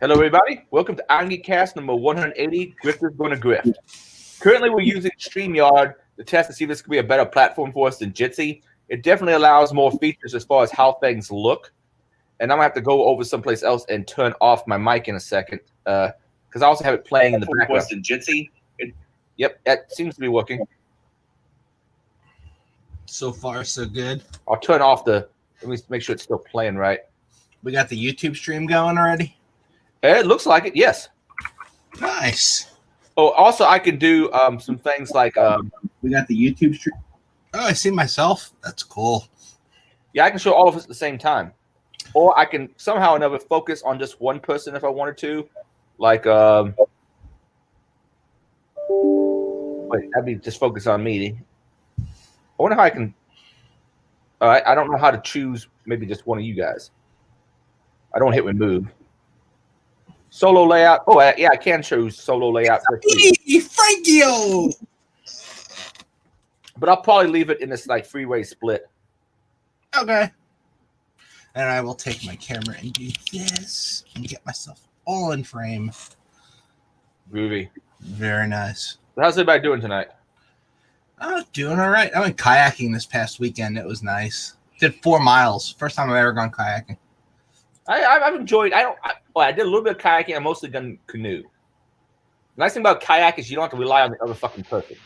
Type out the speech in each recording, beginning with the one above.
Hello, everybody. Welcome to Irongeek Cast number 180, Grifters Gonna Grift. Currently, we're using StreamYard to test to see if this could be a better platform for us than Jitsi. It definitely allows more features as far as how things look. And I'm going to have to go over someplace else and turn off my mic in a second because I also have it playing in the background. Than Jitsi. Yep, that seems to be working. So far, so good. I'll turn off the... Let me make sure it's still playing right. We got the YouTube stream going already? It looks like it, yes. Nice. Oh, also, I can do some things like... we got the YouTube stream. Oh, I see myself. That's cool. Yeah, I can show all of us at the same time. Or I can somehow or another focus on just one person if I wanted to. Like, wait, that'd be just focus on me. I wonder how I can... All right, I don't know how to choose maybe just one of you guys. I don't hit remove. Solo layout. Oh, yeah, I can choose solo layout. Hey, Frankio! But I'll probably leave it in this like freeway split. Okay. And I will take my camera and do this and get myself all in frame. Groovy. Very nice. How's everybody doing tonight? Doing all right. I went kayaking this past weekend. It was nice. Did 4 miles. First time I've ever gone kayaking. I've enjoyed. I did a little bit of kayaking. I mostly done canoe. The nice thing about kayak is you don't have to rely on the other fucking person.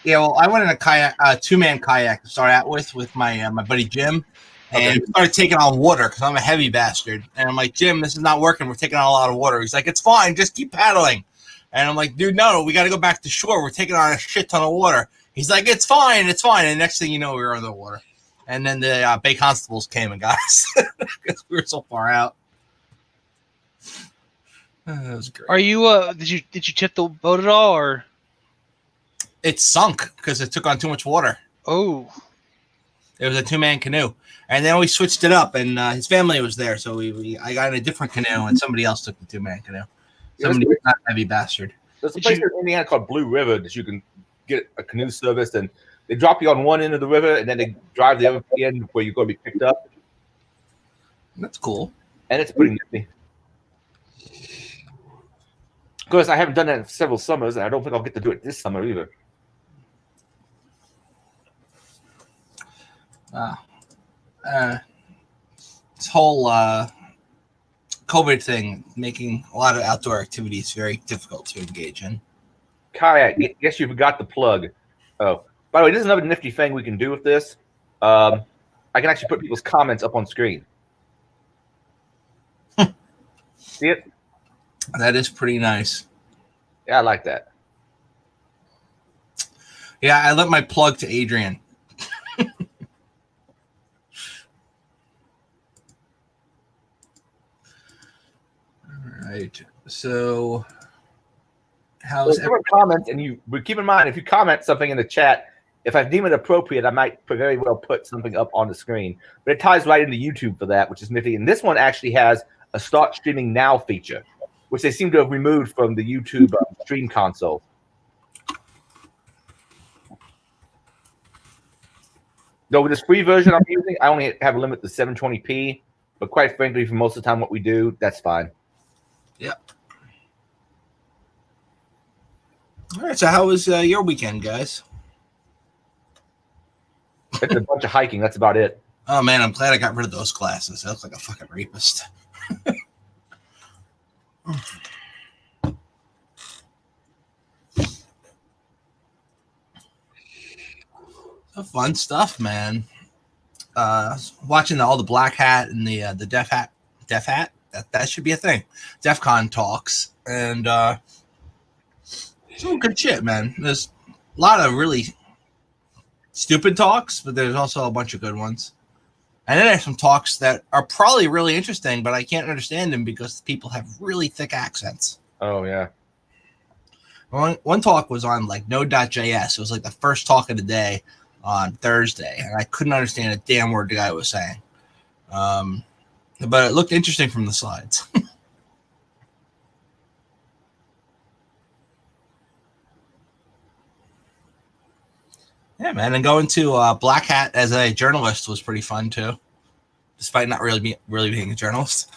Yeah, well, I went in a kayak, two-man kayak to start out with my my buddy Jim, and we started taking on water because I'm a heavy bastard. And I'm like, Jim, this is not working. We're taking on a lot of water. He's like, it's fine. Just keep paddling. And I'm like, dude, no, we got to go back to shore. We're taking on a shit ton of water. He's like, it's fine. It's fine. And next thing you know, we were on the water. And then the Bay Constables came and got us because we were so far out. That was great. Are you? Did you tip the boat at all, or? It sunk because it took on too much water. Oh. It was a 2-man canoe, and then we switched it up, and his family was there, so I got in a different canoe, and somebody else took the 2-man canoe. Somebody was not a heavy bastard. There's a place in Indiana called Blue River that you can get a canoe service, and they drop you on one end of the river, and then they drive the other end where you're going to be picked up. That's cool. And it's pretty nifty. Of course, I haven't done that in several summers, and I don't think I'll get to do it this summer either. This whole COVID thing making a lot of outdoor activities very difficult to engage in. Kayak, guess you forgot the plug. Oh, by the way, this is another nifty thing we can do with this. I can actually put people's comments up on screen. See it? That is pretty nice. Yeah, I like that. Yeah, I lent my plug to Adrian. All right. So, how's everyone comments? But keep in mind, if you comment something in the chat, if I deem it appropriate, I might very well put something up on the screen. But it ties right into YouTube for that, which is nifty. And this one actually has a Start Streaming Now feature, which they seem to have removed from the YouTube stream console. Though with this free version I'm using, I only have a limit to 720p. But quite frankly, for most of the time what we do, that's fine. Yep. All right, so how was your weekend, guys? It's a bunch of hiking. That's about it. Oh, man, I'm glad I got rid of those glasses. I look like a fucking rapist. Fun stuff, man. Watching all the Black Hat and the Deaf Hat. That should be a thing. DEF CON talks and some good shit, man. There's a lot of really stupid talks, but there's also a bunch of good ones. And then there's some talks that are probably really interesting, but I can't understand them because people have really thick accents. Oh, yeah. One talk was on like Node.js. It was like the first talk of the day on Thursday, and I couldn't understand a damn word the guy was saying. But it looked interesting from the slides. Yeah, man, and going to Black Hat as a journalist was pretty fun too, despite not really being a journalist.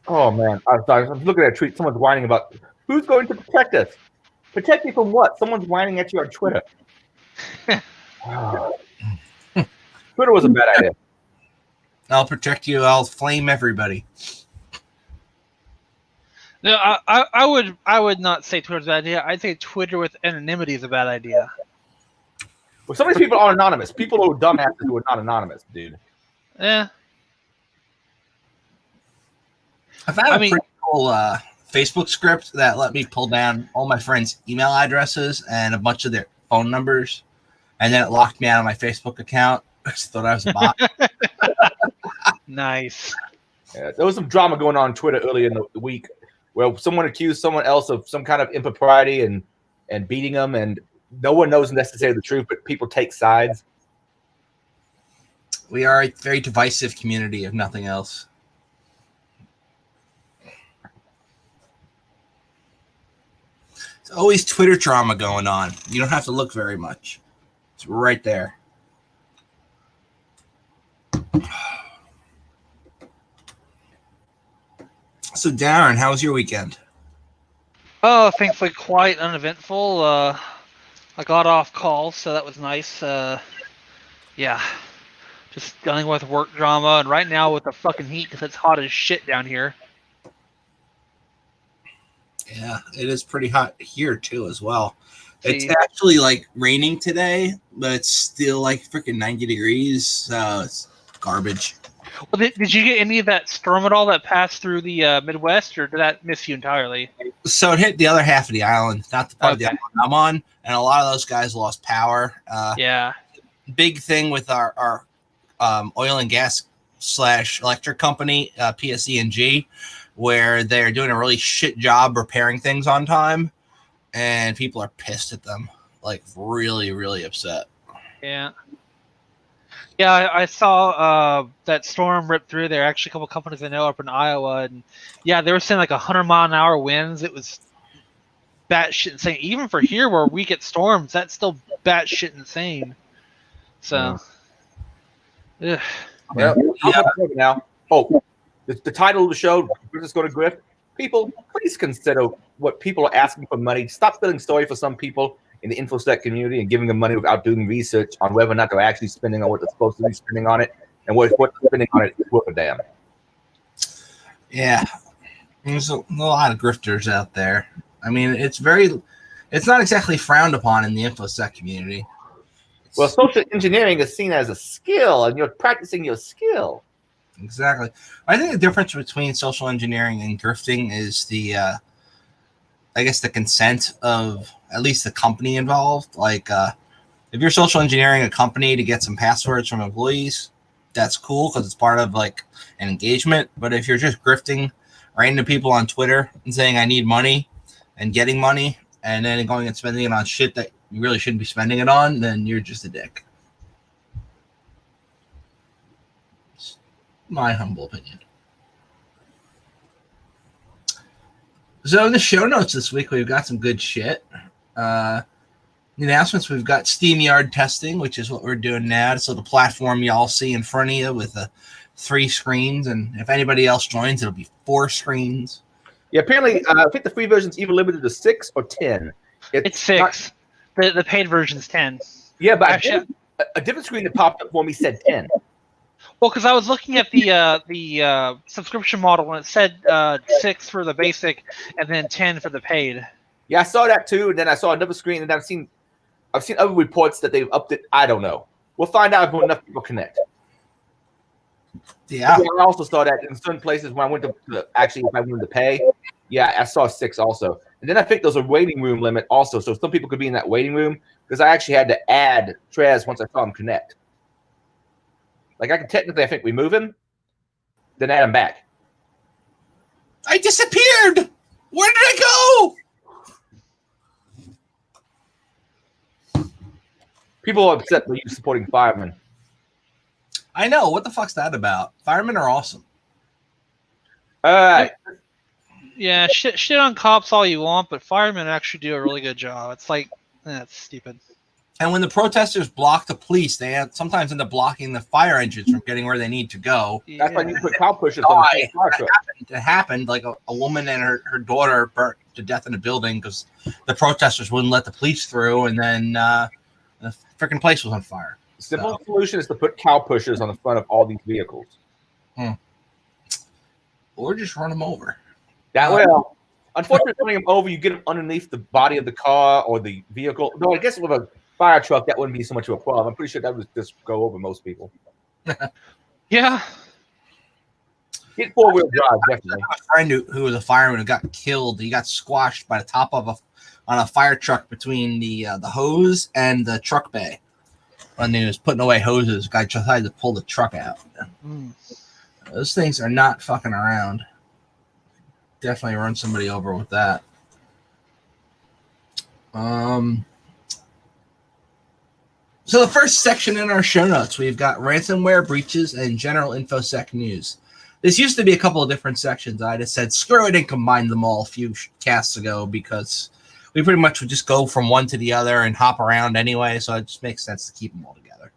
Oh man, I'm sorry. I'm looking at a tweet. Someone's whining about who's going to protect us. Protect me from what? Someone's whining at you on Twitter. Twitter was a bad idea. I'll protect you. I'll flame everybody. No, I would not say Twitter's a bad idea. I'd say Twitter with anonymity is a bad idea. Well, some of these people are anonymous. People who are dumbasses who are not anonymous, dude. Yeah. I've had a pretty cool Facebook script that let me pull down all my friends' email addresses and a bunch of their phone numbers, and then it locked me out of my Facebook account. I just thought I was a bot. Nice. Yeah, there was some drama going on Twitter earlier in the week where someone accused someone else of some kind of impropriety and beating them, and no one knows necessarily the truth, but people take sides. We are a very divisive community, if nothing else. There's always Twitter drama going on. You don't have to look very much. It's right there. So, Darren, how was your weekend? Oh, thankfully quite uneventful. I got off call, so that was nice. Yeah, just dealing with work drama, and right now with the fucking heat because it's hot as shit down here. Yeah, it is pretty hot here too as well. It's See, actually like raining today, but it's still like freaking 90 degrees. So it's garbage. well, did you get any of that storm at all that passed through the Midwest, or did that miss you entirely? So it hit the other half of the island, not the part of the Okay. island I'm on, and a lot of those guys lost power. Yeah. Big thing with our oil and gas / electric company, PSE&G, where they're doing a really shit job repairing things on time, and people are pissed at them, like really, really upset. Yeah. Yeah, I saw that storm rip through there. Actually, a couple companies I know up in Iowa, and yeah, they were saying like 100-mile-an-hour winds. It was batshit insane. Even for here, where we get storms, that's still batshit insane. So, ugh. Well, now. Oh, the title of the show, Grifters Go to Grift. People, please consider what people are asking for money. Stop feeling sorry for some people in the InfoSec community and giving them money without doing research on whether or not they're actually spending on what they're supposed to be spending on it, and what they're spending on it is worth a damn. Yeah, there's a lot of grifters out there. I mean, it's not exactly frowned upon in the InfoSec community. Well, social engineering is seen as a skill, and you're practicing your skill. Exactly. I think the difference between social engineering and grifting is the, I guess, the consent of at least the company involved. Like, if you're social engineering a company to get some passwords from employees, that's cool because it's part of like an engagement. But if you're just grifting random people on Twitter and saying I need money and getting money and then going and spending it on shit that you really shouldn't be spending it on, then you're just a dick. It's my humble opinion. So in the show notes this week, we've got some good shit. The announcements, we've got SteamYard testing, which is what we're doing now. So the platform y'all see in front of you with the 3 screens, and if anybody else joins, it'll be 4 screens. Yeah, apparently, I think the free version's either limited to 6 or 10. It's 6. The paid version's 10. Yeah, but Actually, a different screen that popped up for me said 10. well, because I was looking at the subscription model and it said 6 for the basic and then 10 for the paid. Yeah, I saw that too, and then I saw another screen, and I've seen other reports that they've upped it. I don't know. We'll find out if enough people connect. Yeah. I also saw that in certain places when I went to actually, if I wanted to pay, yeah, I saw 6 also. And then I think there's a waiting room limit also, so some people could be in that waiting room because I actually had to add Trez once I saw him connect. Like I can technically, I think, remove him, then add him back. I disappeared. Where did I go? People are upset with you supporting Firemen. I know. What the fuck's that about? Firemen are awesome. All right. Yeah, shit on cops all you want, but firemen actually do a really good job. It's like, that's stupid. And when the protesters block the police, they sometimes end up blocking the fire engines from getting where they need to go. That's why you put cow pushers on the fire truck. it happened, like a woman and her daughter burnt to death in a building because the protesters wouldn't let the police through, and then the freaking place was on fire. Simple solution is to put cow pushers on the front of all these vehicles. Or just run them over. That way, unfortunately, running them over, you get them underneath the body of the car or the vehicle. No, I guess with a fire truck, that wouldn't be so much of a problem. I'm pretty sure that would just go over most people. Yeah. Get four-wheel drive, definitely. A friend who was a fireman who got killed. He got squashed by the top of on a fire truck between the hose and the truck bay. When he was putting away hoses, the guy decided to pull the truck out. Those things are not fucking around. Definitely run somebody over with that. So the first section in our show notes, we've got ransomware, breaches, and general InfoSec news. This used to be a couple of different sections. I just said, screw it, and combined them all a few casts ago because we pretty much would just go from one to the other and hop around anyway, so it just makes sense to keep them all together.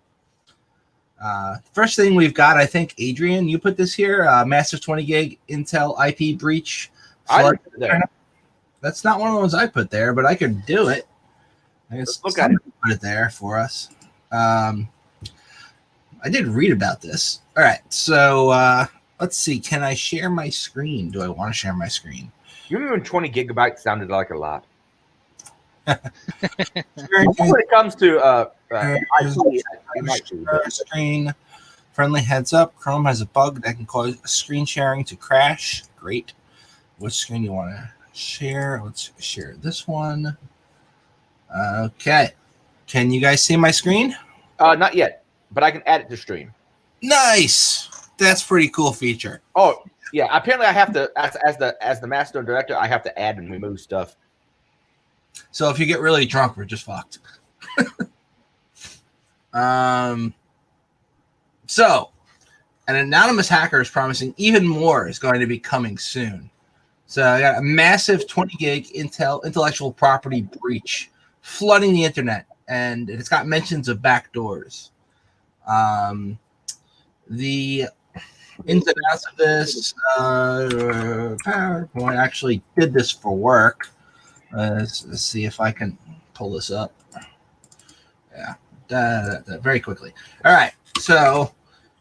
First thing we've got, I think, Adrian, you put this here, massive 20 gig Intel IP breach. That's not one of the ones I put there, but I could do it. I guess look at it. Put it there for us. I did read about this. All right, so let's see. Can I share my screen? Do I want to share my screen? You remember when 20 gigabytes sounded like a lot? When it comes to screen, friendly heads up. Chrome has a bug that can cause screen sharing to crash. Great. Which screen you want to share? Let's share this one. Okay. Can you guys see my screen? Not yet, but I can add it to stream. Nice. That's pretty cool feature. Oh yeah. Apparently, I have to as the master director, I have to add and remove stuff. So if you get really drunk, we're just fucked. So an anonymous hacker is promising even more is going to be coming soon. So I got a massive 20 gig intellectual property breach flooding the internet, and it's got mentions of backdoors. The ins and outs of this, PowerPoint actually did this for work. Let's see if I can pull this up. Yeah, very quickly. All right, so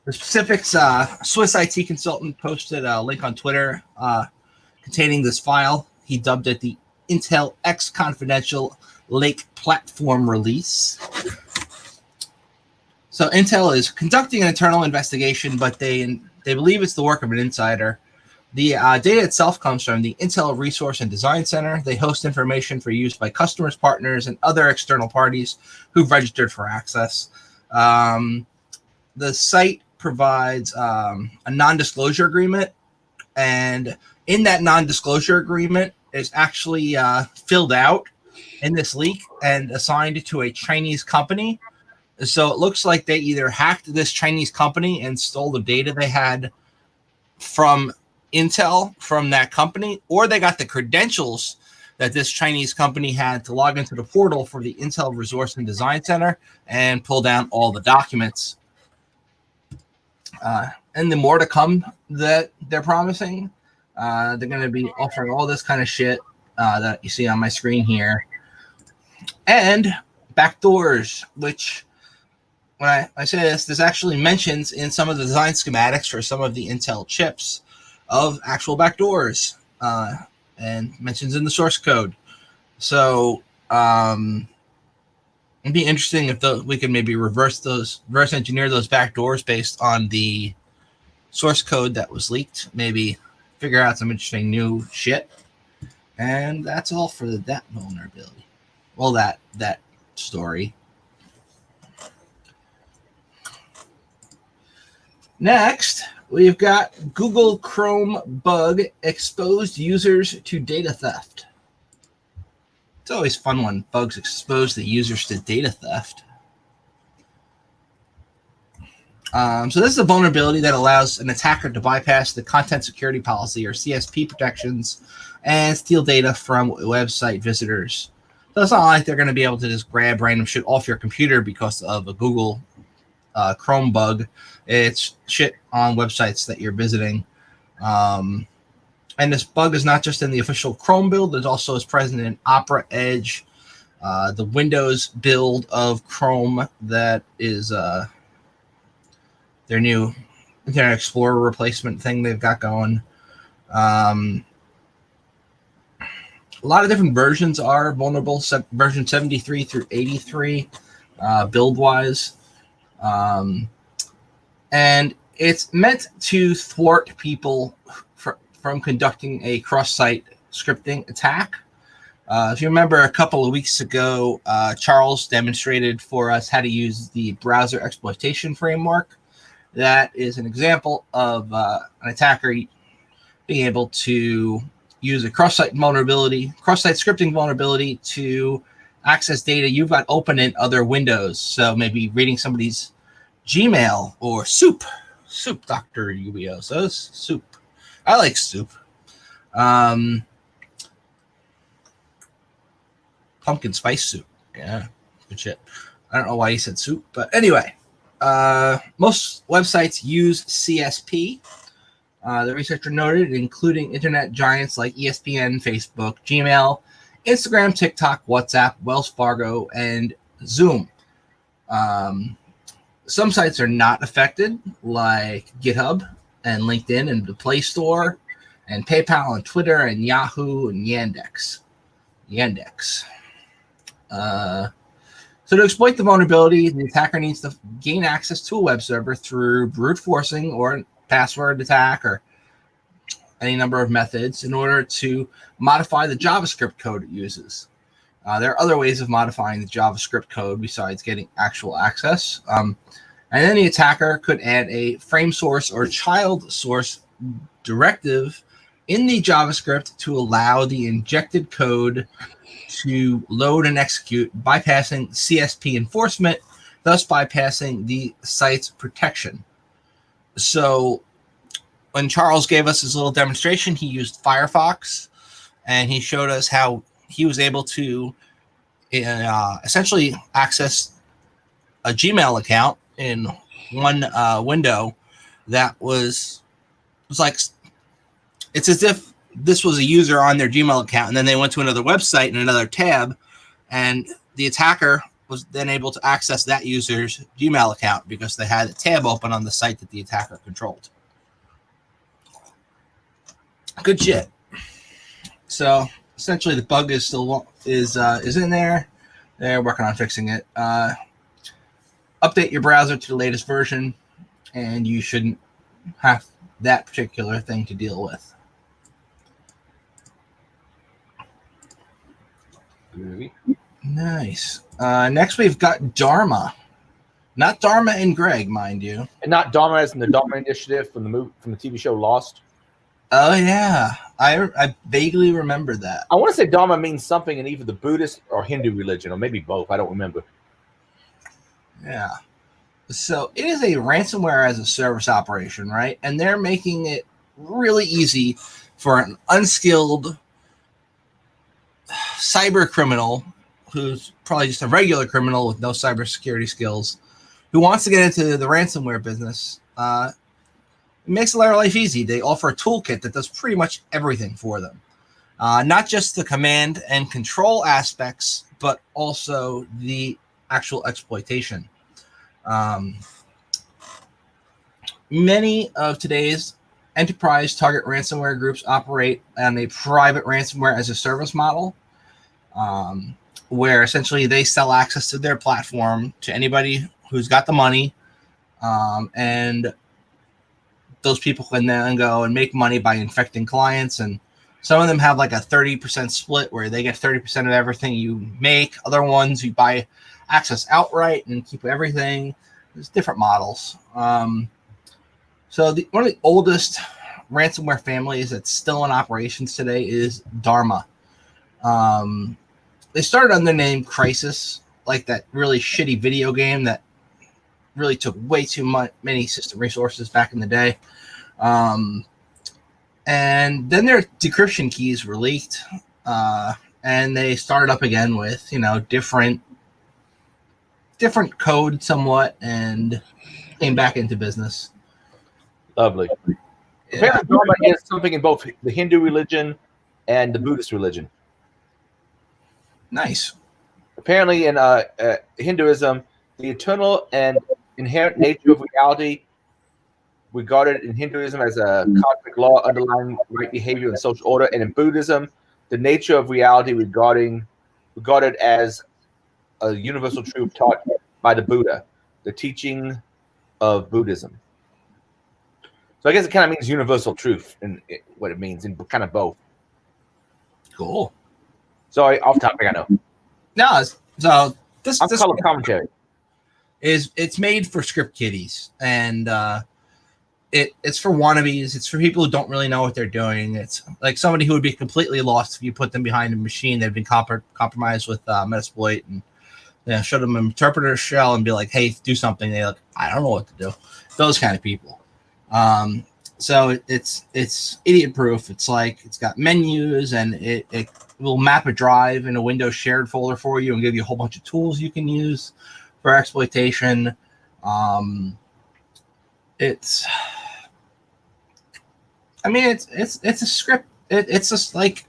the specifics, Swiss IT consultant posted a link on Twitter containing this file. He dubbed it the Intel X Confidential Lake Platform Release. So Intel is conducting an internal investigation, but they believe it's the work of an insider. The data itself comes from the Intel Resource and Design Center. They host information for use by customers, partners, and other external parties who've registered for access. The site provides a non-disclosure agreement, and in that non-disclosure agreement is actually filled out in this leak and assigned to a Chinese company. So it looks like they either hacked this Chinese company and stole the data they had from Intel from that company, or they got the credentials that this Chinese company had to log into the portal for the Intel Resource and Design Center and pull down all the documents. And the more to come that they're promising. They're going to be offering all this kind of shit that you see on my screen here. And backdoors, which when I say this actually mentions in some of the design schematics for some of the Intel chips of actual backdoors and mentions in the source code. So it'd be interesting if we could maybe reverse engineer those backdoors based on the source code that was leaked. Maybe figure out some interesting new shit. And that's all for that vulnerability. Well, that story. Next, we've got Google Chrome bug exposed users to data theft. It's always fun when bugs expose the users to data theft. So this is a vulnerability that allows an attacker to bypass the content security policy or CSP protections and steal data from website visitors. So it's not like they're going to be able to just grab random shit off your computer because of a Google Chrome bug. It's shit on websites that you're visiting. And this bug is not just in the official Chrome build, it also is present in Opera, Edge, the Windows build of Chrome that is their new Internet Explorer replacement thing they've got going. A lot of different versions are vulnerable, version 73 through 83, build-wise. And it's meant to thwart people from conducting a cross-site scripting attack. If you remember a couple of weeks ago, Charles demonstrated for us how to use the browser exploitation framework. That is an example of an attacker being able to use a cross-site scripting vulnerability to access data you've got open in other windows. So maybe reading somebody's Gmail or soup, Dr. Ubio says soup. I like soup. Pumpkin spice soup. Yeah, good shit. I don't know why he said soup, but anyway, most websites use CSP. The researcher noted, including internet giants like ESPN, Facebook, Gmail, Instagram, TikTok, WhatsApp, Wells Fargo, and Zoom. Some sites are not affected, like GitHub and LinkedIn and the Play Store, and PayPal and Twitter and Yahoo and Yandex. So to exploit the vulnerability, the attacker needs to gain access to a web server through brute forcing or password attack or any number of methods in order to modify the JavaScript code it uses. There are other ways of modifying the JavaScript code besides getting actual access. And then the attacker could add a frame source or child source directive in the JavaScript to allow the injected code to load and execute, bypassing CSP enforcement, thus bypassing the site's protection. So when Charles gave us his little demonstration, he used Firefox, and he showed us how he was able to essentially access a Gmail account in one window that was like, it's as if this was a user on their Gmail account, and then they went to another website in another tab, and the attacker was then able to access that user's Gmail account because they had a tab open on the site that the attacker controlled. Good shit. So essentially, the bug is still is in there. They're working on fixing it. Update your browser to the latest version, and you shouldn't have that particular thing to deal with. Nice. Next, we've got Dharma. Not Dharma and Greg, mind you. And not Dharma as in the Dharma Initiative from the TV show Lost. Oh, yeah. I vaguely remember that. I want to say Dharma means something in either the Buddhist or Hindu religion, or maybe both. I don't remember. Yeah. So it is a ransomware as a service operation, right? And they're making it really easy for an unskilled cyber criminal who's probably just a regular criminal with no cybersecurity skills who wants to get into the ransomware business. It makes their life easy. They offer a toolkit that does pretty much everything for them. Not just the command and control aspects, but also the actual exploitation. Many of today's enterprise target ransomware groups operate on a private ransomware as a service model, where essentially they sell access to their platform to anybody who's got the money, and those people can then go and make money by infecting clients. And some of them have like a 30% split where they get 30% of everything you make. Other ones you buy access outright and keep everything. There's different models. So one of the oldest ransomware families that's still in operations today is Dharma. They started under the name Crisis, like that really shitty video game that really took way too many system resources back in the day. And then their decryption keys were leaked, and they started up again with, different code somewhat, and came back into business. Lovely. Apparently, Dharma is something in both the Hindu religion and the Buddhist religion. Nice. Apparently, in Hinduism, the eternal and inherent nature of reality, regarded in Hinduism as a cosmic law underlying right behavior and social order, and in Buddhism, the nature of reality regarded as a universal truth taught by the Buddha, the teaching of Buddhism. So I guess it kind of means universal truth, and what it means in kind of both. Cool. Sorry, off topic. I know. No, so this color commentary it's made for script kiddies, and it's for wannabes. It's for people who don't really know what they're doing. It's like somebody who would be completely lost if you put them behind a machine. They've been compromised with Metasploit, and show them an interpreter shell and be like, "Hey, do something." They like, "I don't know what to do." Those kind of people. So it's idiot proof. It's like it's got menus, and it will map a drive in a Windows shared folder for you and give you a whole bunch of tools you can use for exploitation. It's a script. It's just like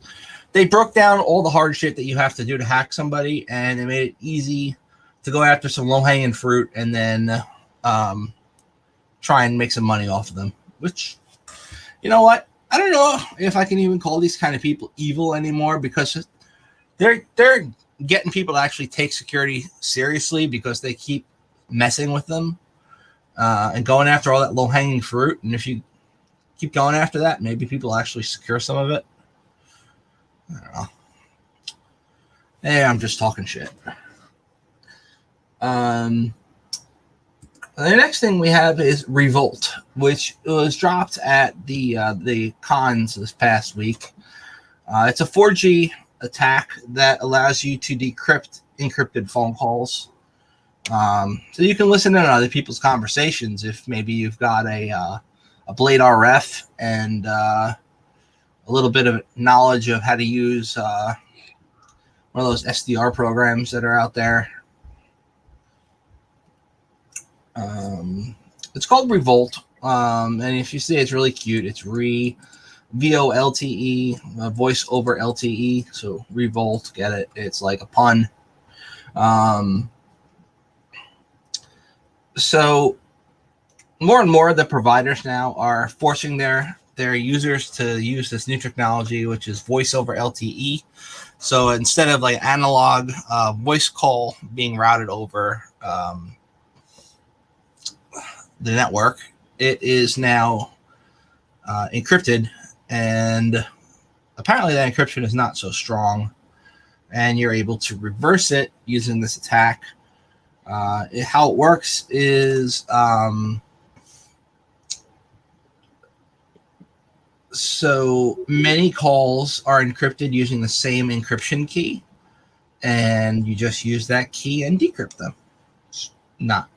they broke down all the hard shit that you have to do to hack somebody, and it made it easy to go after some low-hanging fruit and then try and make some money off of them. Which, you know what? I don't know if I can even call these kind of people evil anymore, because they're getting people to actually take security seriously because they keep messing with them and going after all that low-hanging fruit. And if you keep going after that, maybe people actually secure some of it. I don't know. Hey, I'm just talking shit. The next thing we have is Revolt, which was dropped at the cons this past week. It's a 4G attack that allows you to decrypt encrypted phone calls. So you can listen in on other people's conversations if maybe you've got a Blade RF and a little bit of knowledge of how to use one of those SDR programs that are out there. It's called Revolt, and if you see it's really cute, it's VOLTE, voice over LTE, so Revolt, get it? It's like a pun. So more and more of the providers now are forcing their users to use this new technology, which is voice over LTE. So instead of like analog voice call being routed over the network, it is now encrypted, and apparently that encryption is not so strong, and you're able to reverse it using this attack. How it works is so many calls are encrypted using the same encryption key, and you just use that key and decrypt them. It's not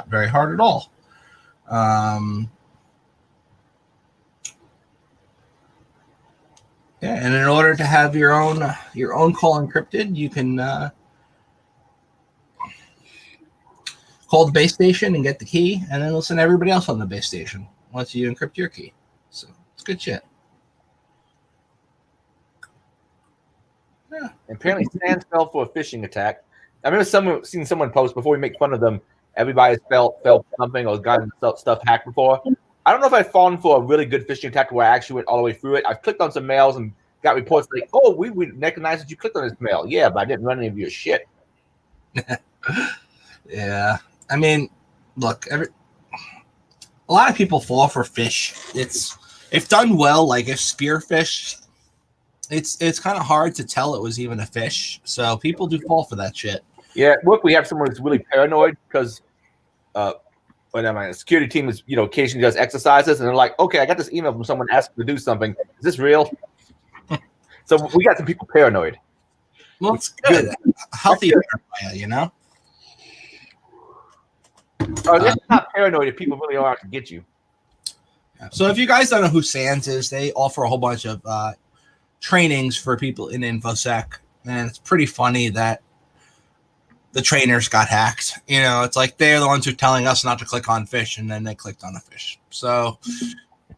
very hard at all. And in order to have your own call encrypted, you can call the base station and get the key, and then listen to everybody else on the base station once you encrypt your key. So it's good shit. Yeah. Apparently, Sans fell for a phishing attack. I remember seeing someone post before we make fun of them. Everybody's felt something or gotten stuff hacked before. I don't know if I've fallen for a really good phishing attack where I actually went all the way through it. I've clicked on some mails and got reports like, "Oh, we recognize that you clicked on this mail." Yeah, but I didn't run any of your shit. Yeah, I mean, look, a lot of people fall for fish. If done well, like if spearfish, it's kind of hard to tell it was even a fish. So people do fall for that shit. Yeah, at work we have someone who's really paranoid because when my security team is, occasionally does exercises, and they're like, "Okay, I got this email from someone asking to do something. Is this real?" So we got some people paranoid. Well, it's good. Healthy paranoia, It's not paranoid if people really are out to get you. So if you guys don't know who Sans is, they offer a whole bunch of trainings for people in InfoSec, and it's pretty funny that the trainers got hacked. It's like they're the ones who are telling us not to click on fish, and then they clicked on a fish. So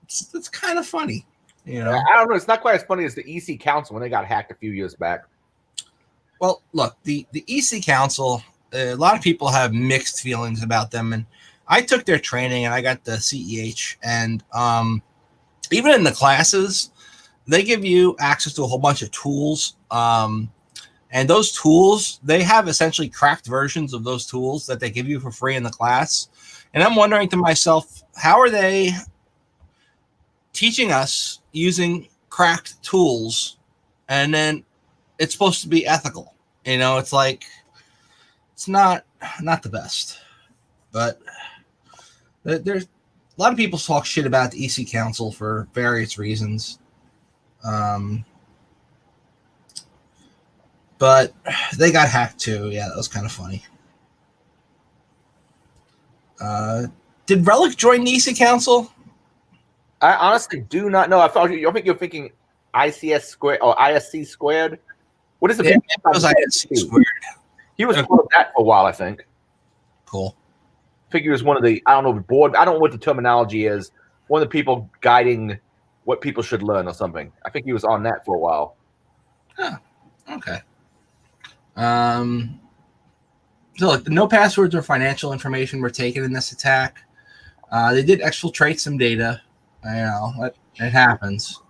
it's kind of funny, you know. I don't know. It's not quite as funny as the EC Council when they got hacked a few years back. Well, look, the EC Council, a lot of people have mixed feelings about them, and I took their training and I got the CEH, and even in the classes, they give you access to a whole bunch of tools. And those tools, they have essentially cracked versions of those tools that they give you for free in the class. And I'm wondering to myself, how are they teaching us using cracked tools? And then it's supposed to be ethical. You know, it's like, it's not the best. But there's a lot of people talk shit about the EC Council for various reasons. But they got hacked too. Yeah, that was kind of funny. Did Relic join the EC Council? I honestly do not know. I think you're thinking ICS squared or ISC squared. What is it? Yeah, it was ISC squared. He was part of that for a while, I think. Cool. I think he was one of the, I don't know, board. I don't know what the terminology is. One of the people guiding what people should learn or something. I think he was on that for a while. Huh. Okay. So look, no passwords or financial information were taken in this attack. They did exfiltrate some data. You know, it happens.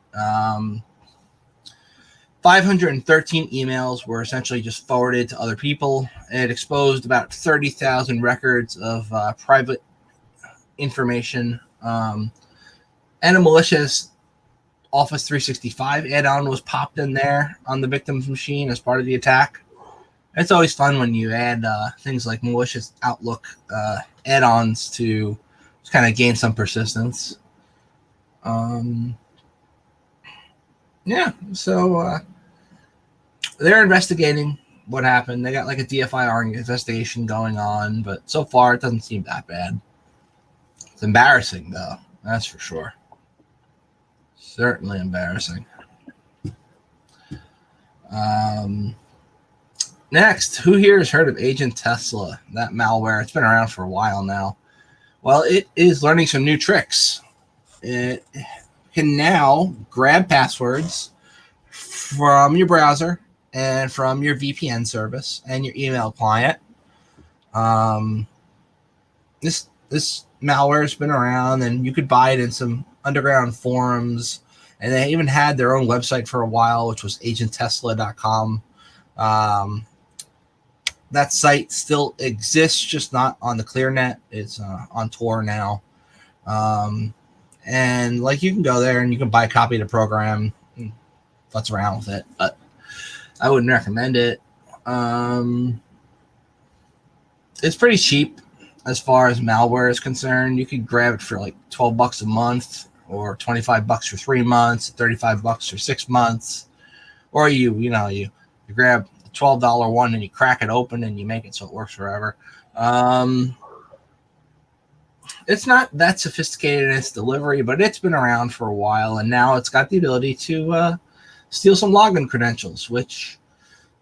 513 emails were essentially just forwarded to other people. It exposed about 30,000 records of private information. And a malicious Office 365 add-on was popped in there on the victim's machine as part of the attack. It's always fun when you add things like malicious Outlook add-ons to kind of gain some persistence. Yeah, so they're investigating what happened. They got like a DFIR investigation going on, but so far it doesn't seem that bad. It's embarrassing, though. That's for sure. Certainly embarrassing. Next, who here has heard of Agent Tesla? That malware. It's been around for a while now. Well, it is learning some new tricks. It can now grab passwords from your browser and from your VPN service and your email client. This malware has been around, and you could buy it in some underground forums. And they even had their own website for a while, which was agenttesla.com. That site still exists, just not on the ClearNet. It's on Tor now. And like you can go there and you can buy a copy of the program and futz around with it, but I wouldn't recommend it. It's pretty cheap as far as malware is concerned. You could grab it for like $12 a month, or $25 for 3 months, $35 for 6 months, or you grab the $12 one and you crack it open and you make it so it works forever. It's not that sophisticated in its delivery, but it's been around for a while, and now it's got the ability to steal some login credentials, which,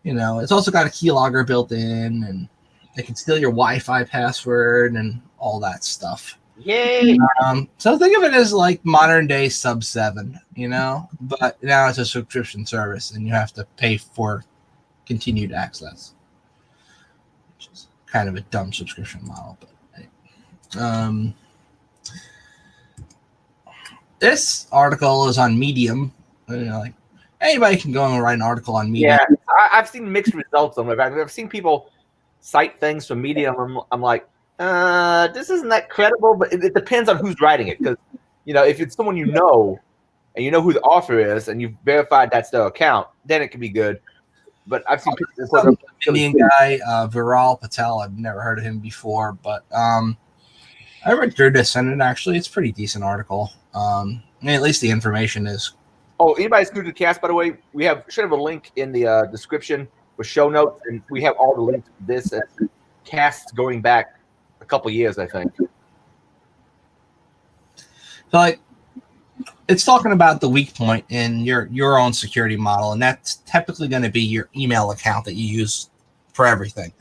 it's also got a keylogger built in, and it can steal your Wi-Fi password and all that stuff. Yay! So think of it as like modern day Sub 7, but now it's a subscription service and you have to pay for continued access, which is kind of a dumb subscription model. But this article is on Medium. Like anybody can go and write an article on Medium. Yeah, I've seen mixed results on it. I've seen people cite things from Medium. I'm like, this isn't that credible, but it depends on who's writing it. Because, if it's someone and you know who the author is, and you've verified that's their account, then it can be good. But I've seen some Indian guy, Viral Patel. I've never heard of him before, but I read through this, and it's a pretty decent article. At least the information is. Oh, anybody's new to the cast, by the way, we should have a link in the description with show notes, and we have all the links to this and casts going back a couple years, I think. So, it's talking about the weak point in your own security model, and that's typically going to be your email account that you use for everything.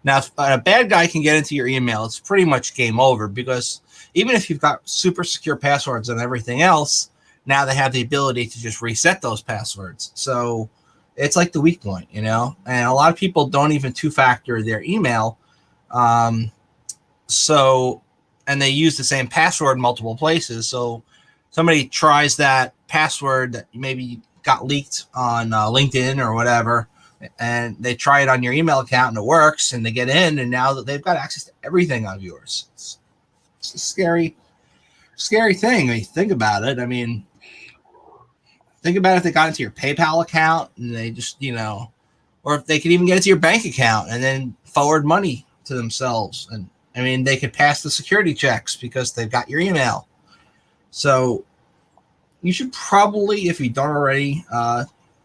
Now, if a bad guy can get into your email, it's pretty much game over, because even if you've got super secure passwords and everything else, now they have the ability to just reset those passwords. So it's like the weak point, you know? And a lot of people don't even two-factor their email. And they use the same password in multiple places. So somebody tries that password that maybe got leaked on LinkedIn or whatever, and they try it on your email account and it works, and they get in, and now that they've got access to everything of yours. It's a scary thing when you think about it. I mean, think about if they got into your PayPal account and they just, you know, or if they could even get into your bank account and then forward money to themselves. And I mean, they could pass the security checks because they've got your email. So you should probably, if you don't already,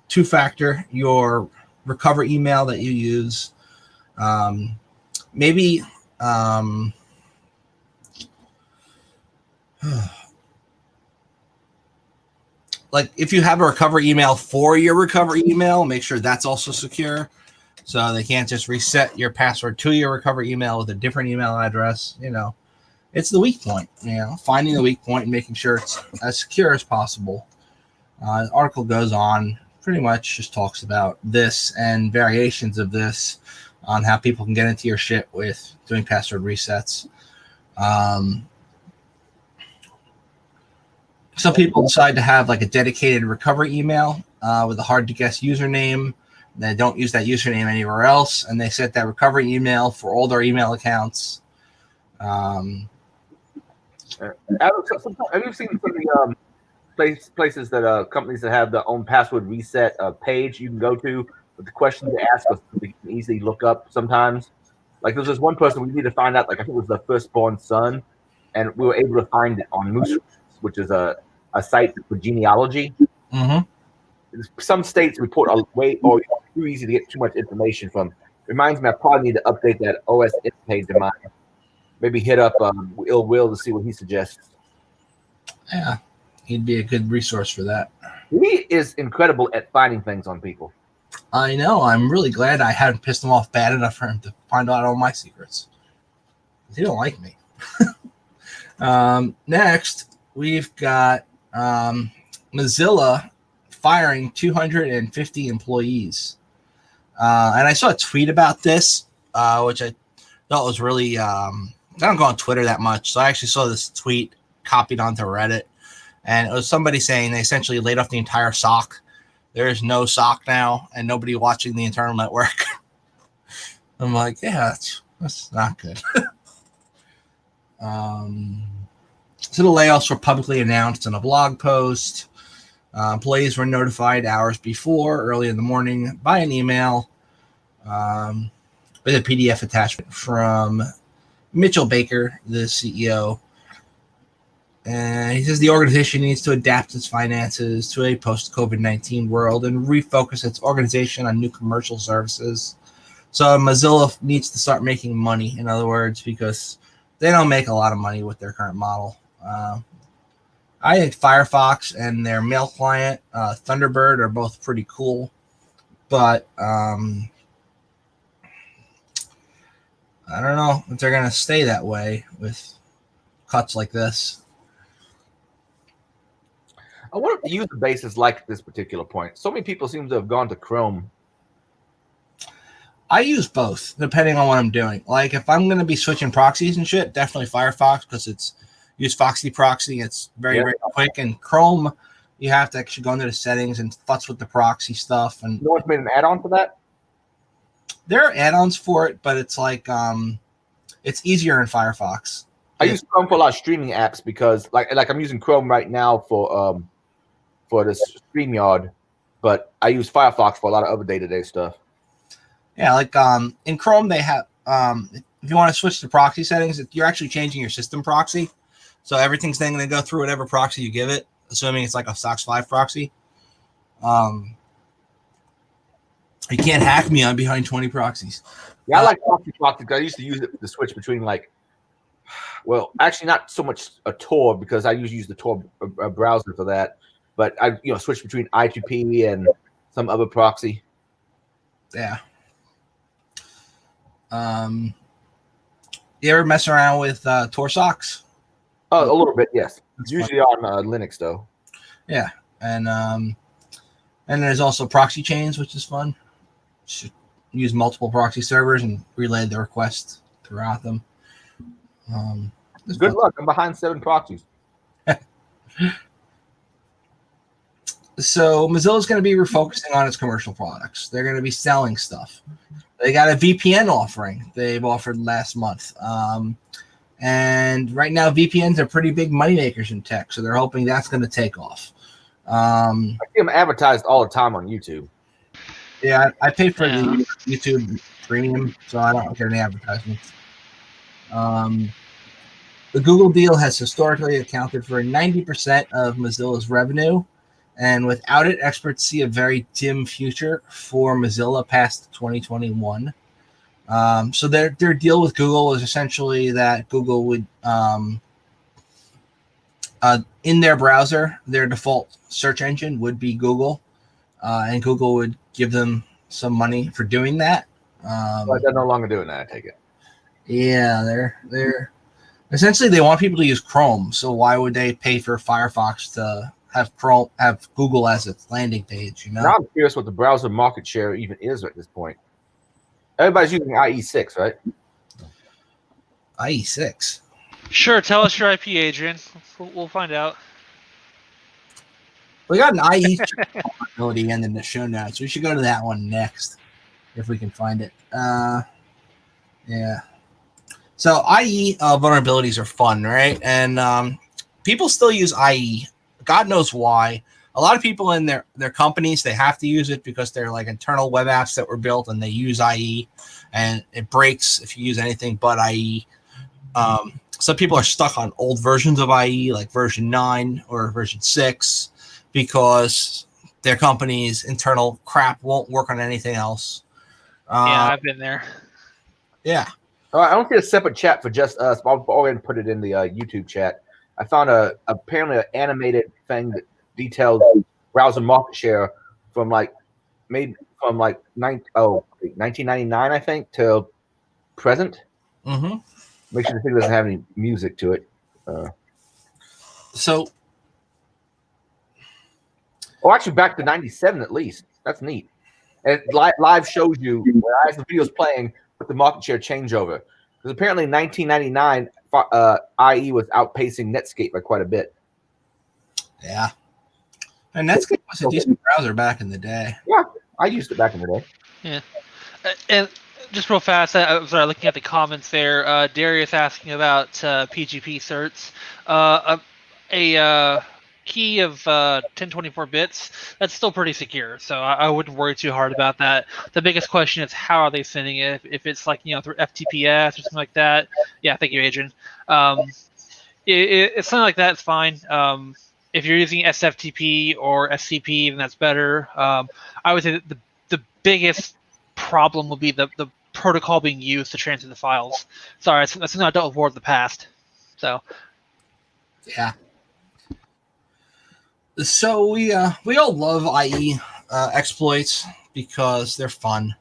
two-factor your recover email that you use. Maybe like if you have a recover email for your recover email, make sure that's also secure, so they can't just reset your password to your recover email with a different email address. You know, it's the weak point, you know, finding the weak point and making sure it's as secure as possible. The article goes on, pretty much just talks about this and variations of this on how people can get into your shit with doing password resets. Some people decide to have like a dedicated recovery email with a hard to guess username. They don't use that username anywhere else, and they set that recovery email for all their email accounts. Have you seen some of the places that companies that have their own password reset page you can go to with the questions they ask us, we can easily look up sometimes? Like there's this one person we need to find out, like I think it was the firstborn son, and we were able to find it on Moose, which is a site for genealogy. Mm-hmm. Some states report a way or too easy to get too much information from. Reminds me, I probably need to update that OS page of mine. Maybe hit up Ill Will to see what he suggests. Yeah, he'd be a good resource for that. He is incredible at finding things on people. I know. I'm really glad I hadn't pissed him off bad enough for him to find out all my secrets. He don't like me. Next, we've got Mozilla firing 250 employees. And I saw a tweet about this, which I thought was really, I don't go on Twitter that much. So I actually saw this tweet copied onto Reddit. And it was somebody saying they essentially laid off the entire SOC. There is no SOC now and nobody watching the internal network. I'm like, yeah, that's not good. So the layoffs were publicly announced in a blog post. Employees were notified hours before, early in the morning, by an email with a PDF attachment from Mitchell Baker, the CEO. And he says the organization needs to adapt its finances to a post-COVID-19 world and refocus its organization on new commercial services. So Mozilla needs to start making money, in other words, because they don't make a lot of money with their current model. I think Firefox and their mail client, Thunderbird, are both pretty cool. But I don't know if they're going to stay that way with cuts like this. I wonder if the user base is like at this particular point. So many people seem to have gone to Chrome. I use both, depending on what I'm doing. Like, if I'm going to be switching proxies and shit, definitely Firefox, because it's use Foxy proxy. It's very quick. And Chrome, you have to actually go into the settings and futz with the proxy stuff. And no one's made an add-on for that? There are add-ons for it, but it's like it's easier in Firefox. I use Chrome for a lot of streaming apps because, like I'm using Chrome right now for the StreamYard, but I use Firefox for a lot of other day-to-day stuff. Yeah, like in Chrome they have if you want to switch to proxy settings, you're actually changing your system proxy. So everything's then going to go through whatever proxy you give it, assuming it's like a SOX 5 proxy. You can't hack me. I'm behind 20 proxies. Yeah, I like proxy because I used to use it to switch between well, actually not so much a Tor because I usually use the Tor browser for that, but I switch between I2P and some other proxy. Yeah. You ever mess around with Tor socks? A little bit, yes. That's Usually on Linux, though. Yeah, and there's also proxy chains, which is fun. Should use multiple proxy servers and relay the request throughout them. Good luck. I'm behind 7 proxies. So Mozilla is going to be refocusing on its commercial products. They're going to be selling stuff. They got a VPN offering they've offered last month. And right now, VPNs are pretty big moneymakers in tech, so they're hoping that's going to take off. I see them advertised all the time on YouTube. Yeah, I pay for the YouTube Premium, so I don't get any advertisements. The Google deal has historically accounted for 90% of Mozilla's revenue, and without it, experts see a very dim future for Mozilla past 2021. So their deal with Google is essentially that Google would, in their browser, their default search engine would be Google, and Google would give them some money for doing that. But they're no longer doing that, I take it. Yeah, they're essentially they want people to use Chrome. So why would they pay for Firefox to have Google as its landing page? You know. Now I'm curious what the browser market share even is at this point. Everybody's using IE6, right? IE6. Sure, tell us your IP, Adrian. We'll find out. We got an IE vulnerability in the show notes. We should go to that one next if we can find it. Yeah. So IE vulnerabilities are fun, right? And people still use IE. God knows why. A lot of people in their companies, they have to use it because they're like internal web apps that were built and they use IE, and it breaks if you use anything but IE. Some people are stuck on old versions of IE, like version 9 or version 6, because their company's internal crap won't work on anything else. Yeah, I've been there. Yeah. I don't see a separate chat for just us. I'll go ahead and put it in the YouTube chat. I found apparently an animated thing that detailed browser market share from 1999, I think, to present. Mm-hmm. Make sure the thing doesn't have any music to it. Actually, back to 97 at least. That's neat. And it live shows you as the video's playing what the market share changeover. Because apparently in 1999, IE was outpacing Netscape by quite a bit. Yeah. And Netscape was a decent browser back in the day. Yeah, I used it back in the day. Yeah. And just real fast, I was looking at the comments there. Darius asking about PGP certs. A key of 1024 bits, that's still pretty secure, so I wouldn't worry too hard about that. The biggest question is how are they sending it? If it's like, through FTPS or something like that. Yeah, thank you, Adrian. It's something like that, it's fine. If you're using SFTP or SCP, then that's better. I would say that the biggest problem will be the protocol being used to transfer the files. Sorry, that's something I dealt with more in the past. So yeah. So we all love IE exploits because they're fun.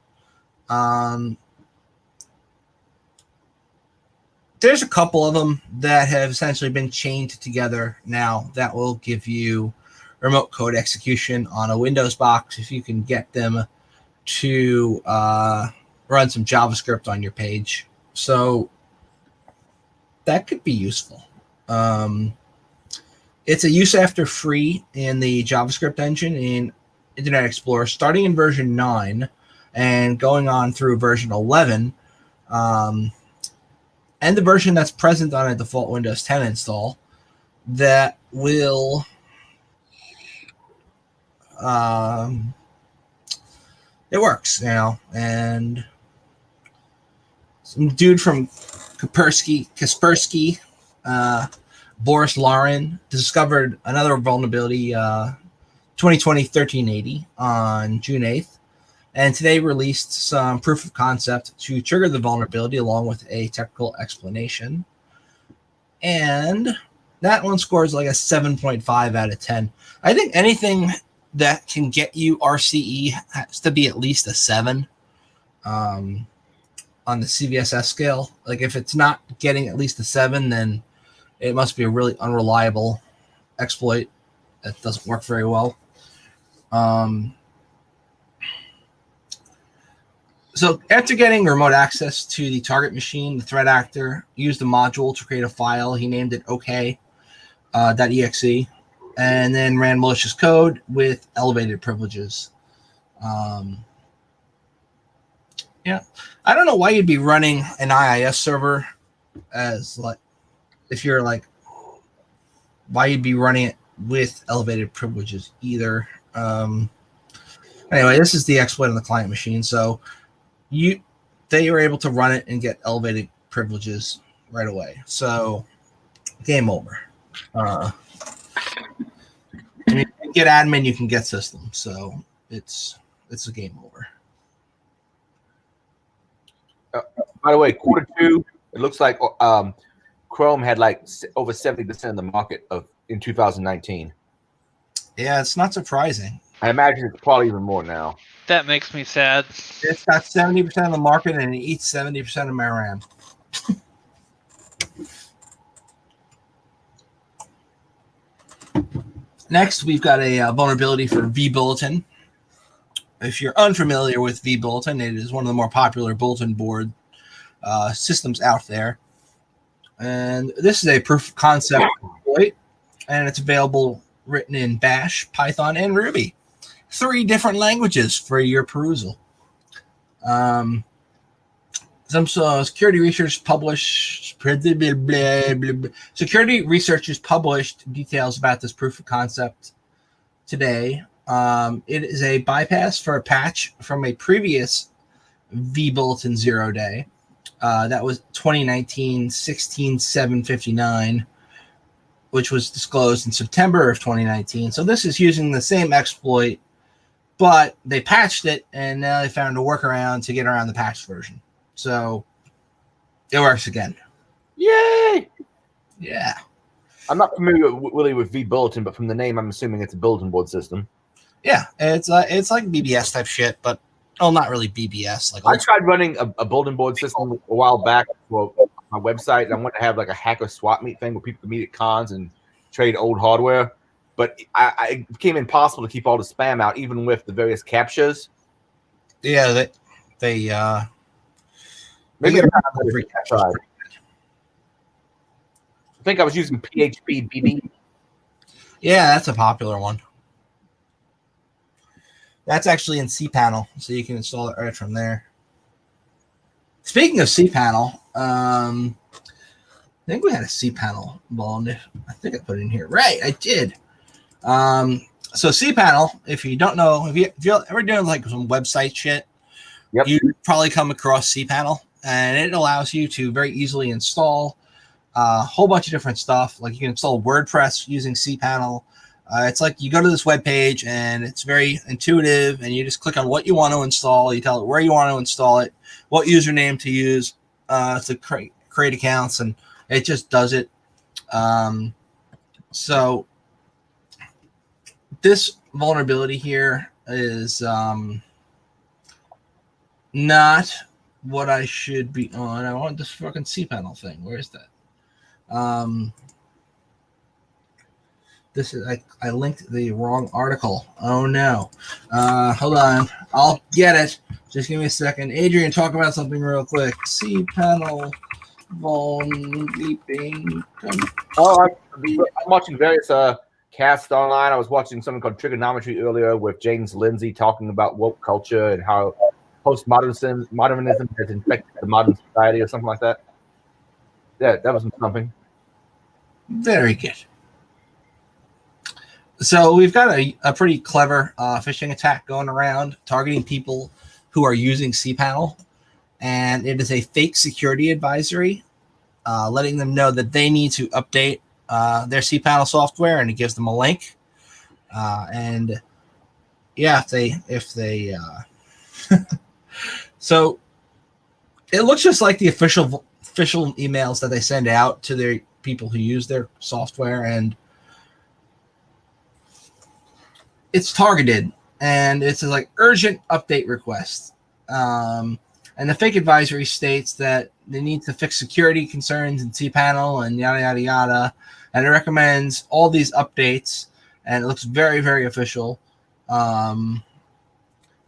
There's a couple of them that have essentially been chained together now that will give you remote code execution on a Windows box if you can get them to run some JavaScript on your page. So that could be useful. It's a use after free in the JavaScript engine in Internet Explorer, starting in version 9 and going on through version 11, and the version that's present on a default Windows 10 install that will it works, and some dude from Kaspersky, Boris Lauren, discovered another vulnerability, 2020-1380, on June 8th, and today released some proof of concept to trigger the vulnerability along with a technical explanation. And that one scores like a 7.5 out of 10. I think anything that can get you RCE has to be at least a 7. on the CVSS scale. Like if it's not getting at least a 7, then it must be a really unreliable exploit that doesn't work very well. So after getting remote access to the target machine, the threat actor used a module to create a file. He named it OK.exe, and then ran malicious code with elevated privileges. Yeah, I don't know why you'd be running an IIS server as like, if you're like, why you'd be running it with elevated privileges either. Anyway, this is the exploit on the client machine. So they were able to run it and get elevated privileges right away. So game over. I mean, you get admin, you can get system. So it's a game over. By the way, Q2, it looks like Chrome had like over 70% of the market in 2019. Yeah, it's not surprising. I imagine it's probably even more now. That makes me sad. It's got 70% of the market and it eats 70% of my RAM. Next, we've got a vulnerability for vBulletin. If you're unfamiliar with vBulletin, it is one of the more popular bulletin board systems out there. And this is a proof of concept exploit, and it's available written in Bash, Python, and Ruby. 3 different languages for your perusal. Some security researchers published details about this proof of concept today. It is a bypass for a patch from a previous vBulletin 0 day. That was 2019 16.759, which was disclosed in September of 2019. So this is using the same exploit, but they patched it, and now they found a workaround to get around the patched version. So it works again. Yay! Yeah. I'm not familiar really with vBulletin, but from the name, I'm assuming it's a bulletin board system. Yeah, it's like BBS type shit, but not really BBS. Like I tried running a bulletin board system a while back for my website, and I wanted to have like a hacker swap meet thing where people could meet at cons and trade old hardware. But it became impossible to keep all the spam out, even with the various captchas. Yeah, they maybe I think I was using PHP BB. Yeah, that's a popular one. That's actually in Cpanel, so you can install it right from there. Speaking of Cpanel, I think we had a Cpanel vuln. I think I put it in here. Right, I did. So Cpanel, if you don't know, if you're ever doing like some website shit, you probably come across Cpanel, and it allows you to very easily install a whole bunch of different stuff. Like you can install WordPress using Cpanel. It's like you go to this web page and it's very intuitive, and you just click on what you want to install. You tell it where you want to install it, what username to use to create accounts, and it just does it. So this vulnerability here is not what I should be on. I want this fucking Cpanel thing. Where is that? This is I linked the wrong article. Oh no. Hold on. I'll get it. Just give me a second. Adrian, talk about something real quick. Cpanel vuln bleeping. I'm watching various casts online. I was watching something called Trigonometry earlier with James Lindsay talking about woke culture and how postmodernism has infected the modern society or something like that. Yeah, that was something. Very good. So we've got a pretty clever phishing attack going around targeting people who are using Cpanel, and it is a fake security advisory letting them know that they need to update their Cpanel software, and it gives them a link. And yeah, if they so it looks just like the official emails that they send out to their people who use their software, and it's targeted, and it's like urgent update request. And And the fake advisory states that they need to fix security concerns in Cpanel and yada, yada, yada. And it recommends all these updates. And it looks very, very official. And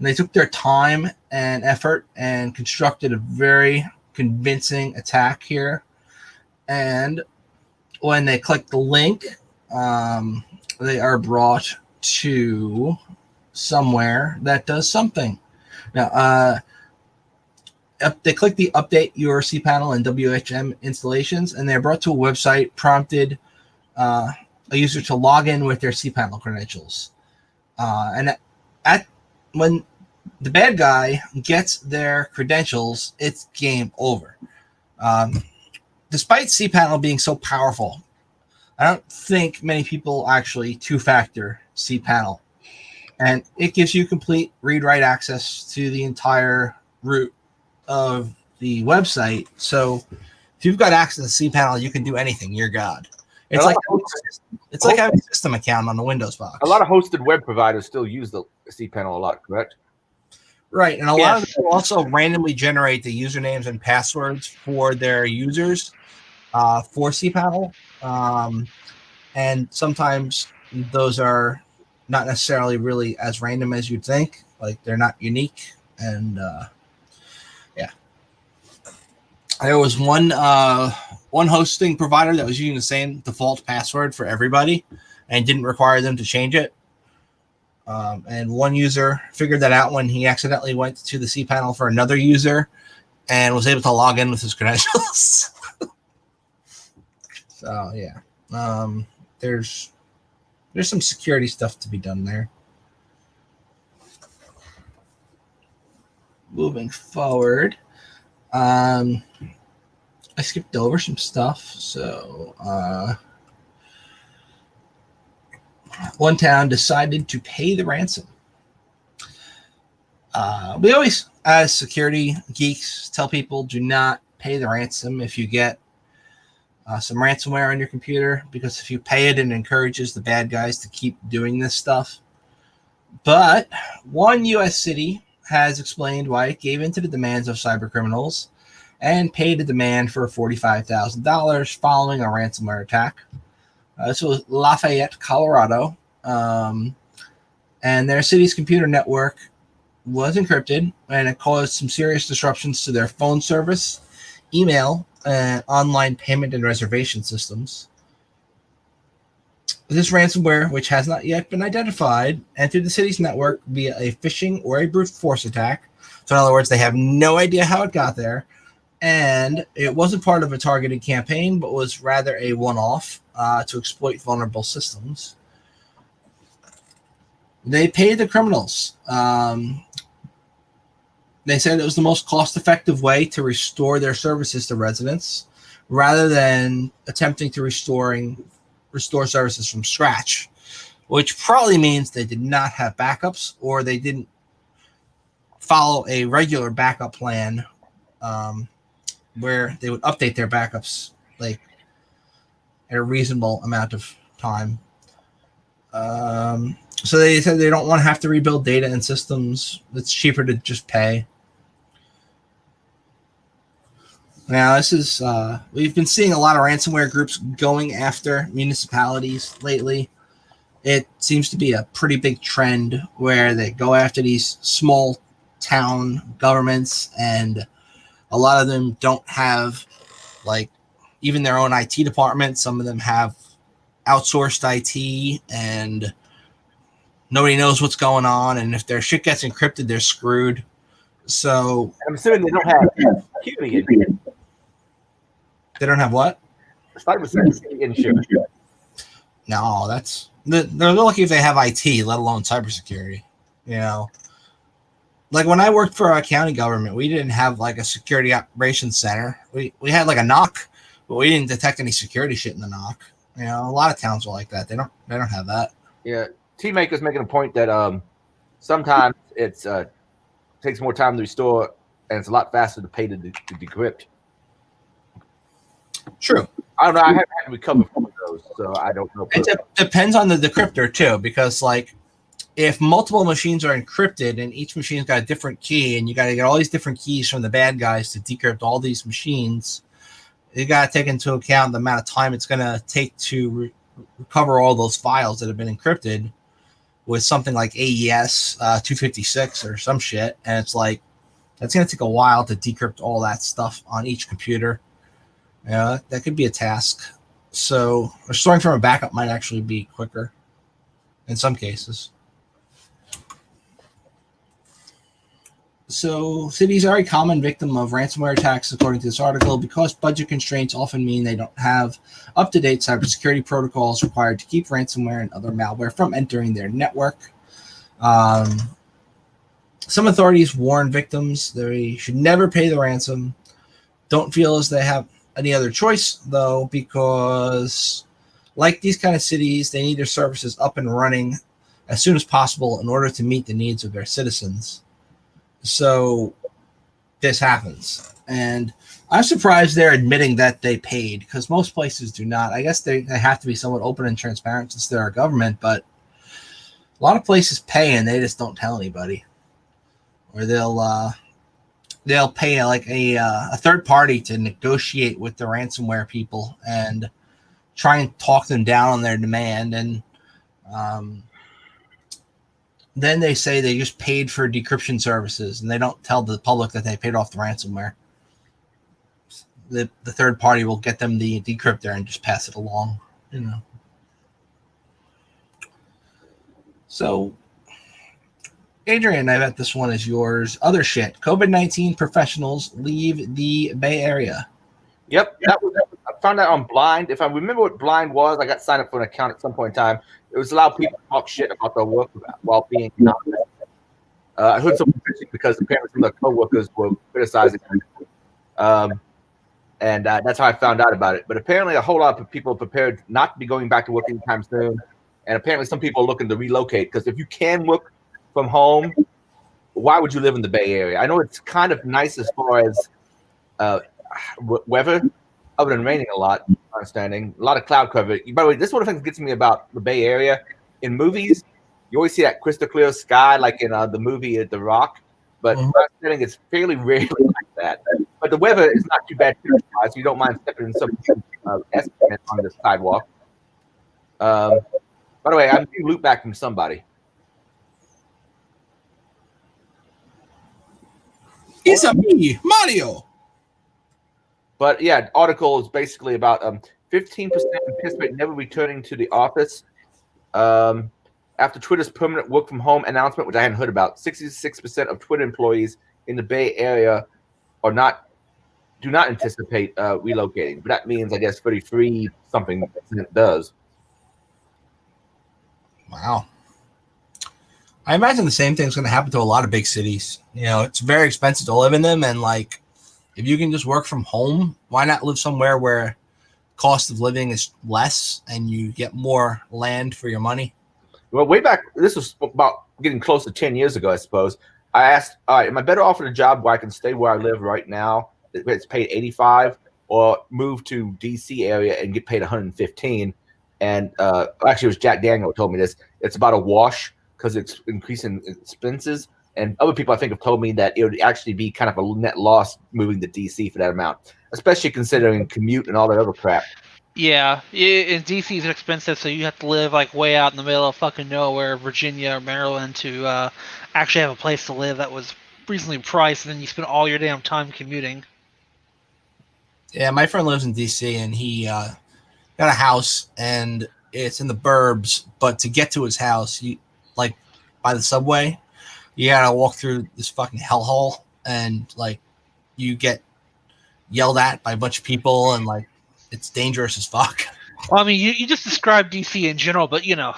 they took their time and effort and constructed a very convincing attack here. And when they click the link, they are brought to somewhere that does something. Now, they click the update your cPanel and WHM installations, and they're brought to a website prompted a user to log in with their cPanel credentials. And when the bad guy gets their credentials, it's game over. Despite cPanel being so powerful, I don't think many people actually two-factor cPanel. And it gives you complete read-write access to the entire root of the website. So if you've got access to cPanel, you can do anything. You're God. It's like having a system account on the Windows box. A lot of hosted web providers still use the cPanel a lot, correct? Right, and a lot of them also randomly generate the usernames and passwords for their users for cPanel. And sometimes those are not necessarily really as random as you'd think. Like, they're not unique. And there was one hosting provider that was using the same default password for everybody and didn't require them to change it. And one user figured that out when he accidentally went to the cPanel for another user and was able to log in with his credentials. So yeah, there's some security stuff to be done there. Moving forward, I skipped over some stuff. So one town decided to pay the ransom. We always, as security geeks, tell people do not pay the ransom if you get some ransomware on your computer, because if you pay it, it encourages the bad guys to keep doing this stuff. But one U.S. city has explained why it gave in to the demands of cyber criminals and paid a demand for $45,000 following a ransomware attack. This was Lafayette, Colorado, and their city's computer network was encrypted, and it caused some serious disruptions to their phone service, email, and online payment and reservation systems. This ransomware, which has not yet been identified, entered the city's network via a phishing or a brute force attack. So in other words, they have no idea how it got there, and it wasn't part of a targeted campaign, but was rather a one-off to exploit vulnerable systems. They paid the criminals. They said it was the most cost-effective way to restore their services to residents, rather than attempting to restore services from scratch, which probably means they did not have backups, or they didn't follow a regular backup plan where they would update their backups like at a reasonable amount of time. So they said they don't want to have to rebuild data and systems. It's cheaper to just pay. Now, this is, we've been seeing a lot of ransomware groups going after municipalities lately. It seems to be a pretty big trend where they go after these small town governments, and a lot of them don't have, like, even their own IT department. Some of them have outsourced IT, and nobody knows what's going on. And if their shit gets encrypted, they're screwed. So I'm assuming they don't have security. They don't have what? Cybersecurity insurance. No, they're lucky if they have IT, let alone cybersecurity. You know, like when I worked for our county government, we didn't have like a security operations center. We had like a NOC, but we didn't detect any security shit in the NOC. You know, a lot of towns are like that. They don't have that. Yeah, T-Maker's making a point that sometimes it's takes more time to restore, and it's a lot faster to pay to decrypt. True. I don't know. I haven't had to recover from those, so I don't know. It depends on the decryptor too, because like if multiple machines are encrypted and each machine's got a different key, and you got to get all these different keys from the bad guys to decrypt all these machines, you got to take into account the amount of time it's going to take to recover all those files that have been encrypted with something like AES 256 or some shit. And it's like, that's going to take a while to decrypt all that stuff on each computer. That could be a task. So restoring from a backup might actually be quicker in some cases. So cities are a common victim of ransomware attacks, according to this article, because budget constraints often mean they don't have up-to-date cybersecurity protocols required to keep ransomware and other malware from entering their network. Some authorities warn victims they should never pay the ransom. Don't feel as they have any other choice, though, because like these kind of cities, they need their services up and running as soon as possible in order to meet the needs of their citizens. So this happens. And I'm surprised they're admitting that they paid, because most places do not. I guess they have to be somewhat open and transparent since they're a government, but a lot of places pay and they just don't tell anybody. Or they'll pay like a third party to negotiate with the ransomware people and try and talk them down on their demand. And then they say they just paid for decryption services, and they don't tell the public that they paid off the ransomware. The third party will get them the decryptor and just pass it along, So, Adrian, I bet this one is yours. Other shit. COVID-19 professionals leave the Bay Area. Yep. I found out on Blind. If I remember what Blind was, I got signed up for an account at some point in time. It was allow people to talk shit about their work while being anonymous. I heard some because apparently some of the coworkers were criticizing them. And that's how I found out about it. But apparently a whole lot of people are prepared not to be going back to work anytime soon. And apparently some people are looking to relocate, because if you can work from home, why would you live in the Bay Area? I know it's kind of nice as far as weather, other than raining a lot, understanding. A lot of cloud cover. By the way, this is one of the things that gets me about the Bay Area. In movies, you always see that crystal clear sky, like in the movie The Rock. But understanding it's fairly rarely like that. But the weather is not too bad, so you don't mind stepping in some excrement on the sidewalk. By the way, I'm getting loot back from somebody. It's a me, Mario. But yeah, the article is basically about 15% anticipate never returning to the office. After Twitter's permanent work from home announcement, which I hadn't heard about, 66% of Twitter employees in the Bay Area do not anticipate relocating. But that means, I guess, 33 something does. Wow. I imagine the same thing's going to happen to a lot of big cities. It's very expensive to live in them, and like, if you can just work from home, why not live somewhere where cost of living is less and you get more land for your money? Well, way back, this was about getting close to 10 years ago, I suppose. I asked, all right, am I better off in a job where I can stay where I live right now, it's paid 85, or move to DC area and get paid 115? And actually, it was Jack Daniel who told me this. It's about a wash because it's increasing expenses. And other people, I think, have told me that it would actually be kind of a net loss moving to DC for that amount, especially considering commute and all that other crap. Yeah, and DC is expensive, so you have to live like way out in the middle of fucking nowhere, Virginia or Maryland, to actually have a place to live that was reasonably priced, and then you spend all your damn time commuting. Yeah, my friend lives in DC, and he got a house, and it's in the burbs. But to get to his house, like by the subway, you gotta walk through this fucking hellhole, and like you get yelled at by a bunch of people, and like it's dangerous as fuck. Well, I mean, you just described DC in general, but Yeah.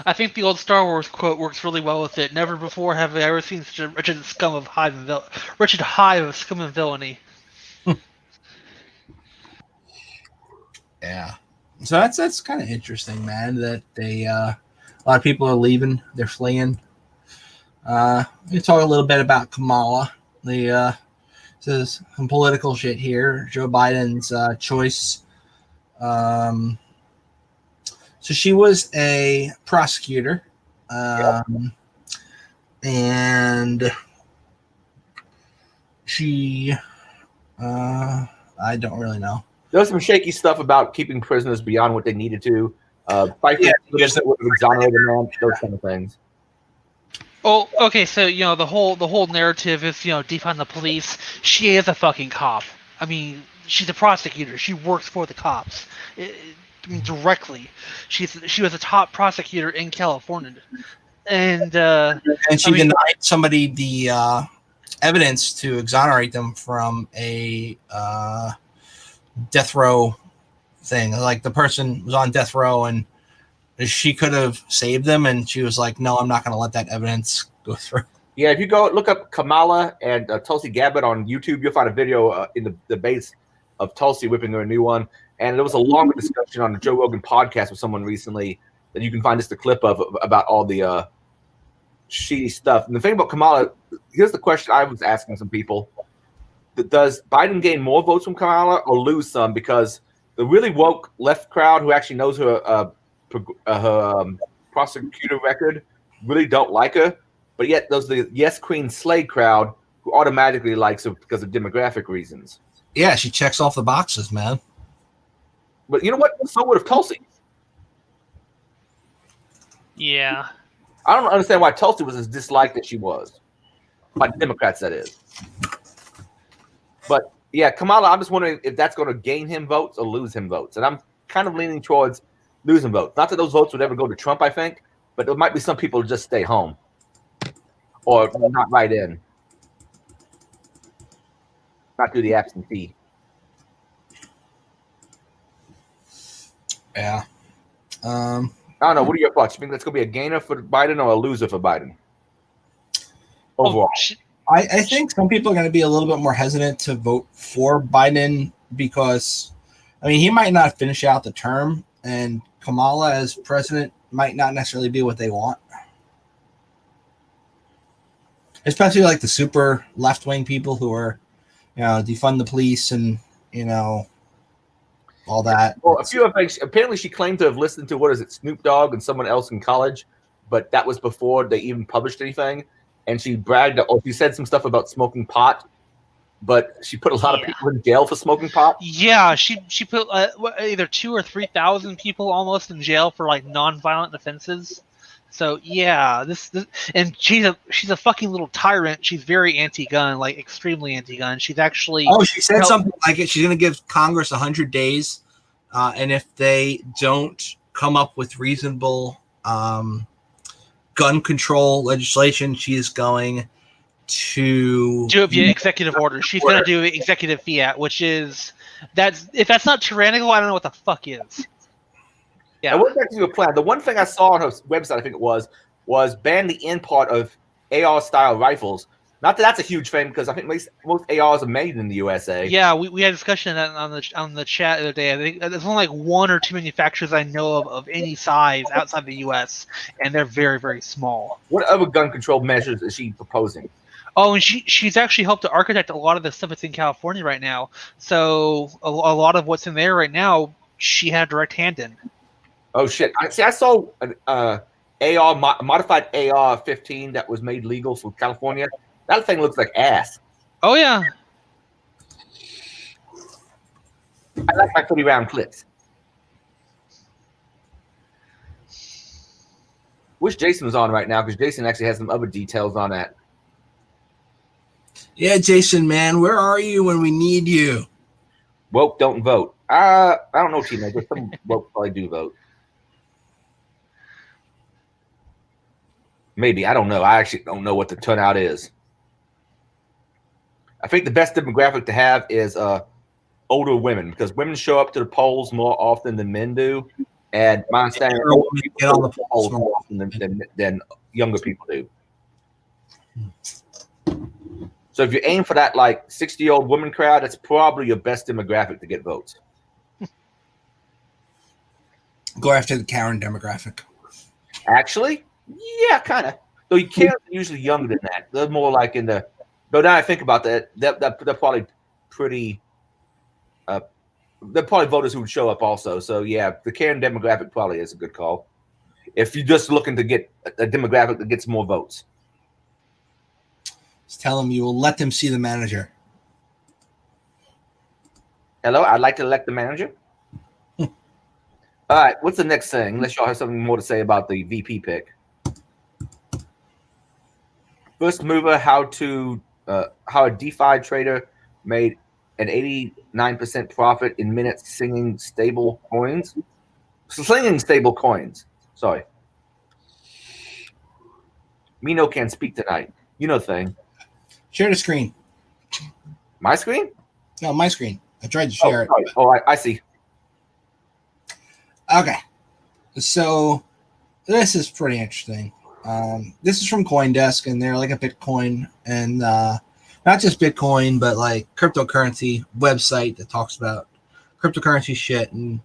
I think the old Star Wars quote works really well with it. Never before have I ever seen such a wretched hive of scum and villainy. Yeah. So that's kind of interesting, man, that they a lot of people are leaving, they're fleeing. We talk a little bit about Kamala. The Says some political shit here. Joe Biden's choice. So she was a prosecutor, and she, I don't really know. There was some shaky stuff about keeping prisoners beyond what they needed to. Fight for evidence that would exonerate them, those kind of things. Oh, okay. So the whole narrative is defund the police. She is a fucking cop. I mean, she's a prosecutor. She works for the cops. I mean, directly. She was a top prosecutor in California, and she denied somebody the evidence to exonerate them from a death row thing. Like the person was on death row and she could have saved them, and she was like, "No, I'm not going to let that evidence go through." Yeah, if you go look up Kamala and Tulsi Gabbard on YouTube, you'll find a video in the base of Tulsi whipping her a new one. And there was a longer discussion on the Joe Rogan podcast with someone recently that you can find just a clip of about all the shitty stuff. And the thing about Kamala, here's the question I was asking some people: does Biden gain more votes from Kamala or lose some? Because the really woke left crowd who actually knows her prosecutor record really don't like her, but yet those the yes queen slay crowd who automatically likes her because of demographic reasons. Yeah, she checks off the boxes, man. But you know what? So would have Tulsi. yeah. I don't understand why Tulsi was as disliked as she was. By Democrats, that is. But yeah, Kamala, I'm just wondering if that's going to gain him votes or lose him votes. And I'm kind of leaning towards losing votes. Not that those votes would ever go to Trump, I think, but there might be some people who just stay home or not write in. Not do the absentee. Yeah. I don't know. What are your thoughts? You think that's going to be a gainer for Biden or a loser for Biden? Overall. I think some people are going to be a little bit more hesitant to vote for Biden because, I mean, he might not finish out the term, and Kamala as president might not necessarily be what they want. Especially like the super left-wing people who are, defund the police and, all that. Well, a few of things. Apparently, she claimed to have listened to Snoop Dogg and someone else in college, but that was before they even published anything. And she bragged, or she said some stuff about smoking pot, but she put a lot of people in jail for smoking pot. Yeah, she put either 2,000 or 3,000 people almost in jail for like non-violent offenses. So yeah, this and she's a fucking little tyrant. She's very anti-gun, like extremely anti-gun. She's actually she said something like it. She's going to give Congress 100 days, and if they don't come up with reasonable gun control legislation, she is going to do it via executive order. She's going to do executive fiat, which is if that's not tyrannical, I don't know what the fuck is. Yeah. I went back to your plan. The one thing I saw on her website, I think it was ban the end part of AR style rifles. Not that that's a huge thing because I think most ARs are made in the USA. Yeah, we had a discussion on the chat the other day. I think there's only like 1 or 2 manufacturers I know of any size outside the US, and they're very, very small. What other gun control measures is she proposing? Oh, and she's actually helped to architect a lot of the stuff that's in California right now. So a lot of what's in there right now, she had a direct hand in. Oh shit! I saw an modified AR-15 that was made legal for California. That thing looks like ass. Oh yeah. I like my 30-round clips. Wish Jason was on right now because Jason actually has some other details on that. Yeah, Jason, man, where are you when we need you? Woke don't vote. I don't know, teenagers. Some woke probably do vote. Maybe. I don't know. I actually don't know what the turnout is. I think the best demographic to have is older women because women show up to the polls more often than men do. And my understanding is older people get on the polls more often than younger people do. So if you aim for that like 60-year-old woman crowd, that's probably your best demographic to get votes. Go after the Karen demographic. Actually, yeah, kind of. Though you can't usually younger than that. They're more like in the So now I think about that, they're probably pretty. They're probably voters who would show up also. So yeah, the Karen demographic probably is a good call. If you're just looking to get a demographic that gets more votes. Just tell them you will let them see the manager. Hello, I'd like to elect the manager. All right, what's the next thing? Unless y'all have something more to say about the VP pick. First mover, how a DeFi trader made an 89% profit in minutes slinging stable coins. Sorry. Mino can't speak tonight. You know thing. Share the screen. My screen? No, my screen. I tried to share it. Oh, I see. Okay. So this is pretty interesting. This is from CoinDesk, and they're like a Bitcoin and not just Bitcoin, but like cryptocurrency website that talks about cryptocurrency shit. And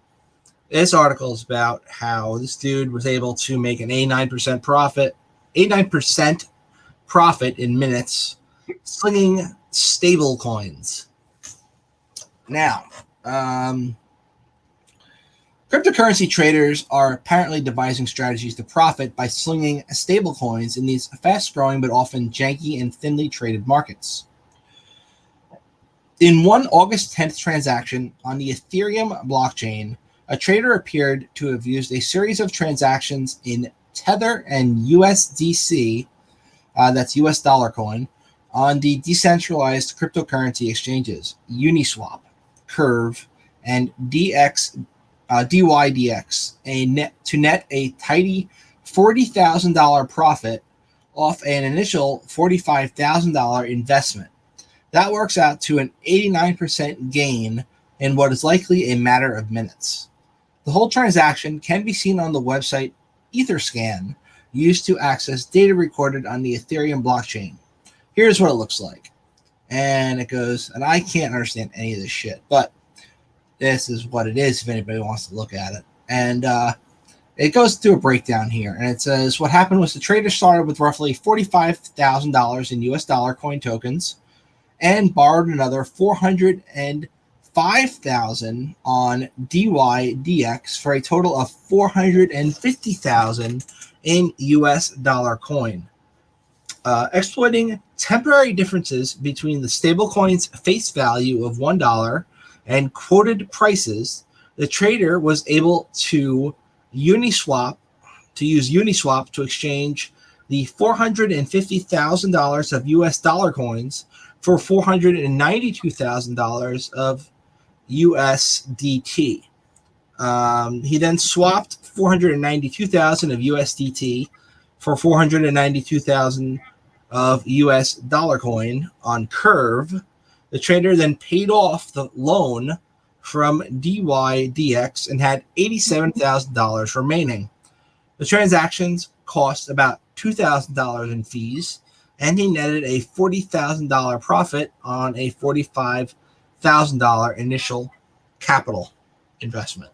this article is about how this dude was able to make an 89% profit in minutes slinging stable coins. Now, cryptocurrency traders are apparently devising strategies to profit by slinging stable coins in these fast-growing but often janky and thinly traded markets. In one August 10th transaction on the Ethereum blockchain, a trader appeared to have used a series of transactions in Tether and USDC, that's US dollar coin, on the decentralized cryptocurrency exchanges Uniswap, Curve, and DYDX, to net a tidy $40,000 profit off an initial $45,000 investment. That works out to an 89% gain in what is likely a matter of minutes. The whole transaction can be seen on the website Etherscan, used to access data recorded on the Ethereum blockchain. Here's what it looks like. And it goes, and I can't understand any of this shit, but this is what it is if anybody wants to look at it. And it goes through a breakdown here. And it says what happened was the trader started with roughly $45,000 in US dollar coin tokens and borrowed another $405,000 on DYDX for a total of $450,000 in US dollar coin. Exploiting temporary differences between the stablecoin's face value of $1 and quoted prices, the trader was able to use Uniswap to exchange the $450,000 of US dollar coins for $492,000 of USDT. He then swapped $492,000 of USDT for $492,000 of US dollar coin on Curve. The trader then paid off the loan from DYDX and had $87,000 remaining. The transactions cost about $2,000 in fees, and he netted a $40,000 profit on a $45,000 initial capital investment.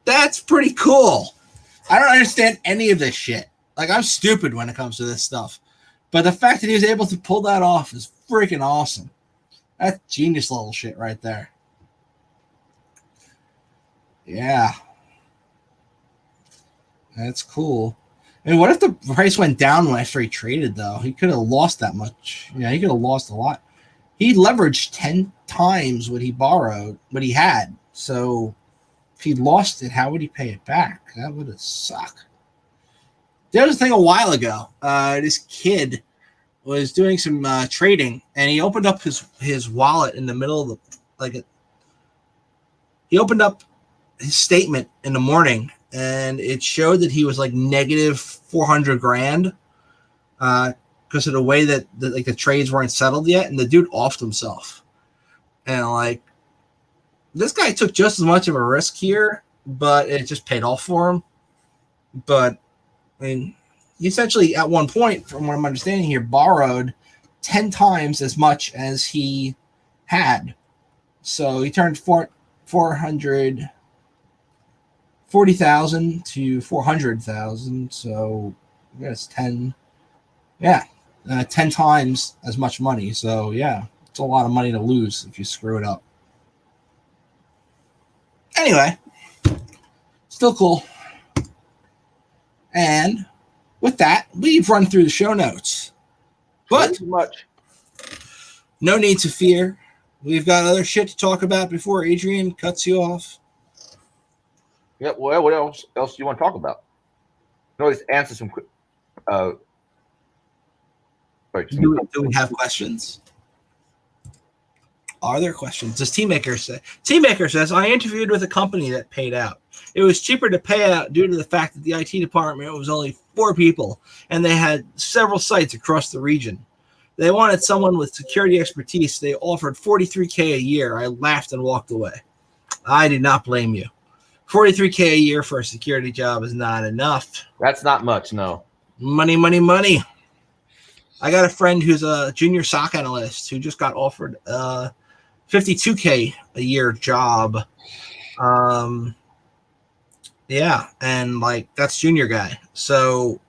That's pretty cool. I don't understand any of this shit. Like, I'm stupid when it comes to this stuff. But the fact that he was able to pull that off is freaking awesome. That's genius level shit right there. Yeah. That's cool. I mean, what if the price went down after he traded, though? He could have lost that much. Yeah, he could have lost a lot. He leveraged 10 times what he borrowed, what he had. So if he lost it, how would he pay it back? That would have sucked. There was a thing a while ago. This kid was doing some trading, and he opened up his wallet in the middle of he opened up his statement in the morning, and it showed that he was like negative 400 grand because of the way that the trades weren't settled yet, and the dude offed himself. And like, this guy took just as much of a risk here, but it just paid off for him. But I mean, he essentially, at one point, from what I'm understanding here, borrowed 10 times as much as he had. So he turned 440,000 to 400,000. So I guess 10. Yeah, 10 times as much money. So yeah, it's a lot of money to lose if you screw it up. Anyway, still cool. And with that, we've run through the show notes. But much. No need to fear. We've got other shit to talk about before Adrian cuts you off. Yeah, well, what else do you want to talk about? You always answer some quick. Do we have questions? Are there questions? Does Teammaker say? Teammaker says, I interviewed with a company that paid out. It was cheaper to pay out due to the fact that the IT department was only 4 people and they had several sites across the region. They wanted someone with security expertise. They offered $43K a year. I laughed and walked away. I do not blame you. $43K a year for a security job is not enough. That's not much, no. Money, money, money. I got a friend who's a junior SOC analyst who just got offered $52K a year job. Yeah, and like that's junior guy. So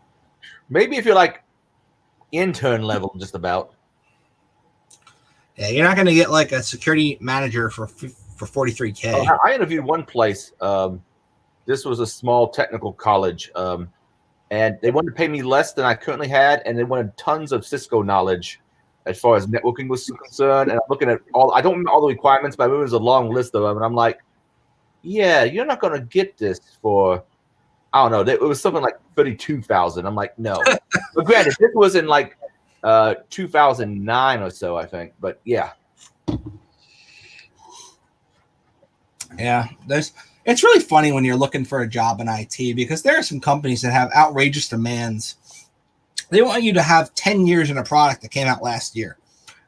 maybe if you're like intern level, just about. Yeah, you're not going to get like a security manager for $43K. I interviewed one place. This was a small technical college, and they wanted to pay me less than I currently had, and they wanted tons of Cisco knowledge as far as networking was concerned. And I'm looking at I don't remember all the requirements, but it was a long list of them, and I'm like, yeah, you're not going to get this for, I don't know. It was something like $32,000. I'm like, no. But granted, this was in like 2009 or so, I think. But yeah. Yeah, it's really funny when you're looking for a job in IT because there are some companies that have outrageous demands. They want you to have 10 years in a product that came out last year.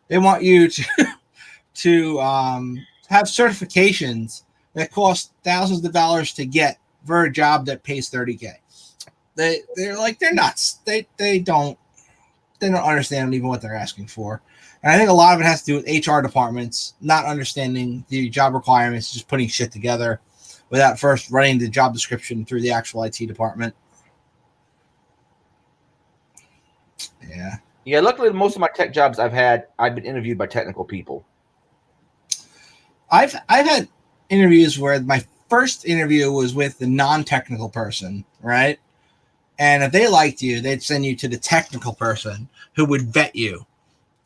They want you to have certifications that cost thousands of dollars to get for a job that pays $30K. They're nuts. They don't understand even what they're asking for. And I think a lot of it has to do with HR departments not understanding the job requirements, just putting shit together without first running the job description through the actual IT department. Yeah. Yeah, luckily most of my tech jobs I've been interviewed by technical people. I've had interviews where my first interview was with the non-technical person, right? And if they liked you, they'd send you to the technical person who would vet you.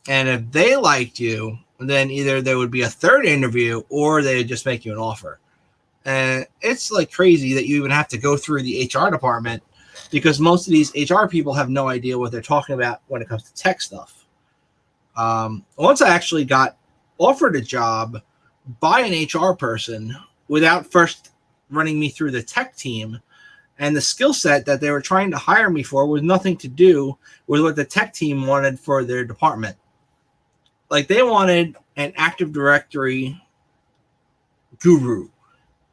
And if they liked you, then either there would be a third interview or they would just make you an offer. And it's like crazy that you even have to go through the HR department because most of these HR people have no idea what they're talking about when it comes to tech stuff. Once I actually got offered a job by an HR person without first running me through the tech team, and the skill set that they were trying to hire me for was nothing to do with what the tech team wanted for their department. Like they wanted an Active Directory guru.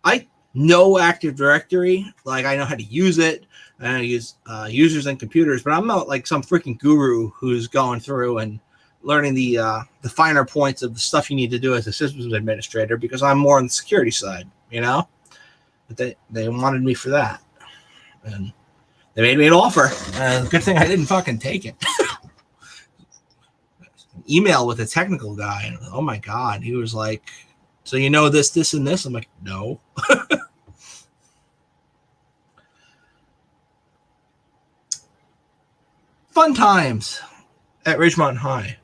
I know Active Directory, like I know how to use it. I know how to use users and computers, but I'm not like some freaking guru who's going through and learning the finer points of the stuff you need to do as a systems administrator because I'm more on the security side, you know? But they wanted me for that. And they made me an offer. Good thing I didn't fucking take it. Email with a technical guy. And, oh my God. He was like, so you know this, this, and this? I'm like, no. Fun times at Ridgemont High.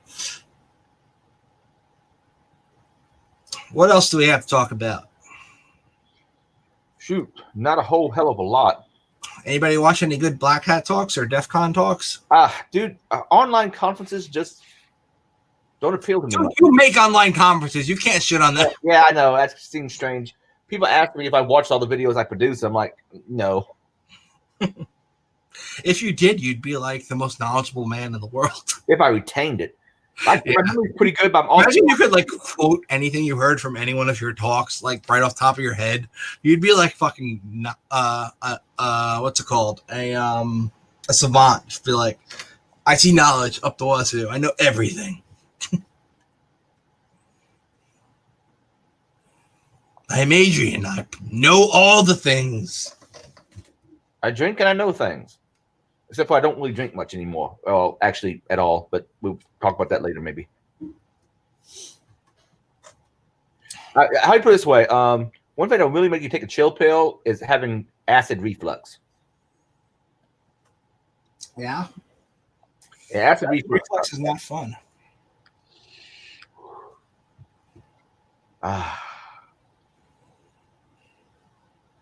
What else do we have to talk about? Shoot, not a whole hell of a lot. Anybody watch any good Black Hat talks or DEF CON talks? Dude, online conferences just don't appeal to me. You make online conferences. You can't shit on that. Yeah, I know. That seems strange. People ask me if I watched all the videos I produce. I'm like, no. If you did, you'd be like the most knowledgeable man in the world. If I retained it. My memory's pretty good, but I'm also... Imagine you could like quote anything you heard from any one of your talks, like right off the top of your head. You'd be like fucking what's it called? A savant. Just be like, IT knowledge up the wazoo. I know everything. I'm Adrian. I know all the things. I drink and I know things. Except for I don't really drink much anymore. Well, actually, at all. But we'll talk about that later, maybe. How do you put it this way? One thing that will really make you take a chill pill is having acid reflux. Yeah. Yeah, acid reflux is not fun. Let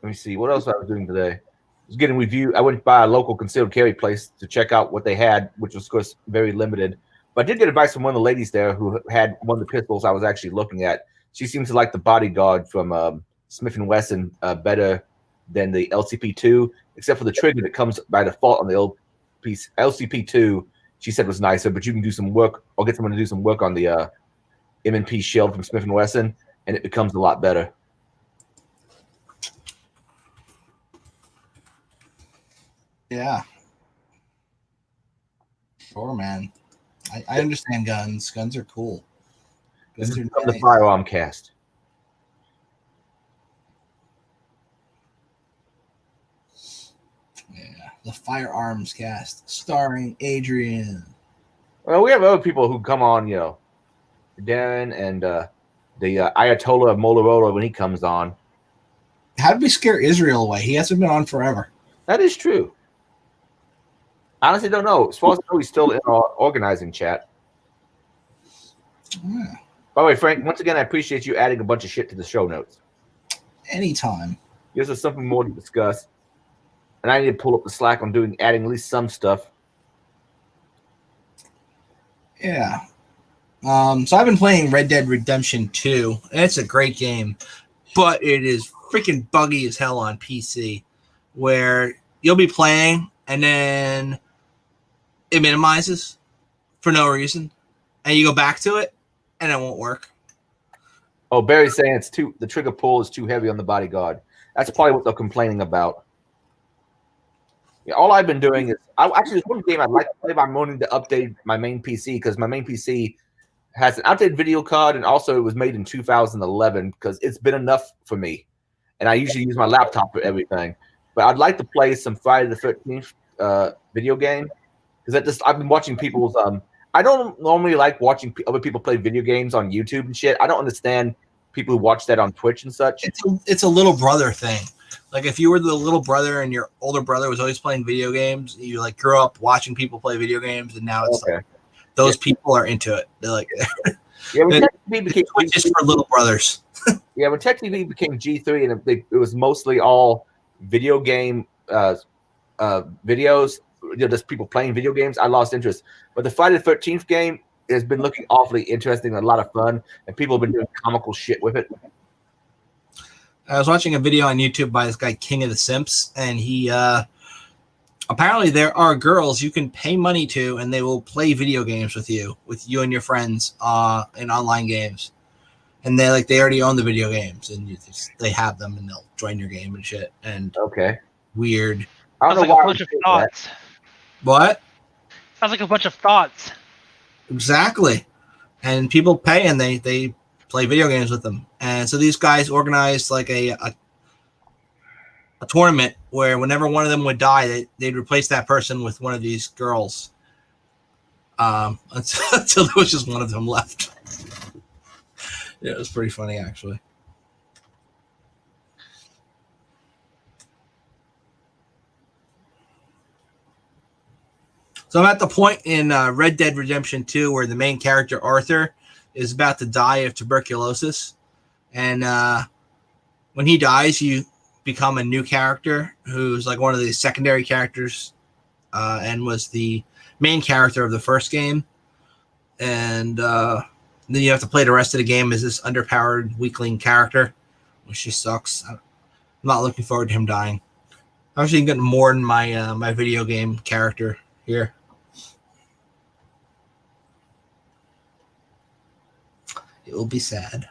me see. What else I was doing today? I was getting review. I went by a local concealed carry place to check out what they had, which was, of course, very limited. But I did get advice from one of the ladies there who had one of the pistols I was actually looking at. She seems to like the Bodyguard from Smith & Wesson better than the LCP2, except for the trigger that comes by default on the old piece. LCP2, she said was nicer, but you can do some work or get someone to do some work on the M&P shield from Smith & Wesson, and it becomes a lot better. Yeah. Sure, man. I understand guns. Guns are cool. This is the Firearm Cast. Yeah, the Firearms Cast, starring Adrian. Well, we have other people who come on, Darren and the Ayatollah of Motorola when he comes on. How did we scare Israel away? He hasn't been on forever. That is true. I honestly don't know. As far as I know, he's still in our organizing chat. Yeah. By the way, Frank, once again, I appreciate you adding a bunch of shit to the show notes. Anytime. Gives us something more to discuss. And I need to pull up the slack on adding at least some stuff. Yeah. So I've been playing Red Dead Redemption 2. And it's a great game, but it is freaking buggy as hell on PC, where you'll be playing and then it minimizes for no reason, and you go back to it and it won't work. Oh, Barry's saying the trigger pull is too heavy on the Bodyguard. That's probably what they're complaining about. Yeah, all I've been doing is there's one game I'd like to play, but I'm wanting to update my main PC because my main PC has an outdated video card, and also it was made in 2011 because it's been enough for me. And I usually use my laptop for everything. But I'd like to play some Friday the 13th video game because I've been watching people's. I don't normally like watching other people play video games on YouTube and shit. I don't understand people who watch that on Twitch and such. It's a little brother thing. Like if you were the little brother and your older brother was always playing video games, you like grew up watching people play video games, and now it's like those people are into it. They're like, when Tech TV became just for little brothers. Yeah, when Tech TV became G3 and it was mostly all video game videos, just people playing video games, I lost interest. But the Friday the 13th game has been looking awfully interesting and a lot of fun, and people have been doing comical shit with it. I was watching a video on YouTube by this guy, King of the Simps, and he apparently there are girls you can pay money to, and they will play video games with you and your friends in online games. And they already own the video games, and they have them, and they'll join your game and shit. And weird. I don't know why. A bunch of thoughts. What? Sounds like a bunch of thoughts. Exactly. And people pay, and they play video games with them. And so these guys organized like a tournament where whenever one of them would die, they'd replace that person with one of these girls. Until there was just one of them left. Yeah, it was pretty funny, actually. So I'm at the point in Red Dead Redemption 2 where the main character, Arthur, is about to die of tuberculosis. And when he dies, you become a new character who's like one of the secondary characters and was the main character of the first game. And then you have to play the rest of the game as this underpowered weakling character, which just sucks. I'm not looking forward to him dying. I'm actually getting more than my my video game character here. It will be sad.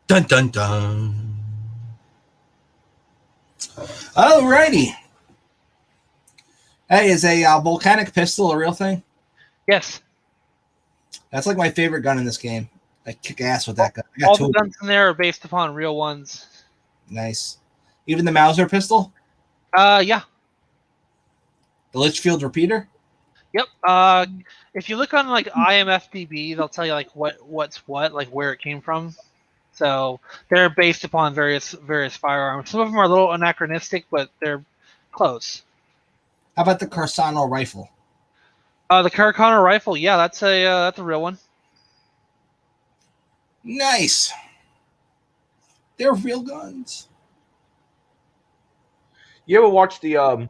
Dun dun dun. Alrighty. Hey, is a volcanic pistol a real thing? Yes. That's like my favorite gun in this game. I kick ass with that gun. I got All two. the guns in there are based upon real ones. Nice. Even the Mauser pistol, Yeah. the Litchfield repeater. Yep. If you look on like IMFDB, they'll tell you like what's what, like where it came from. So they're based upon various firearms. Some of them are a little anachronistic, but they're close. How about the Carsano rifle? The Karakana rifle, yeah, that's a real one. Nice. They're real guns. You ever watch the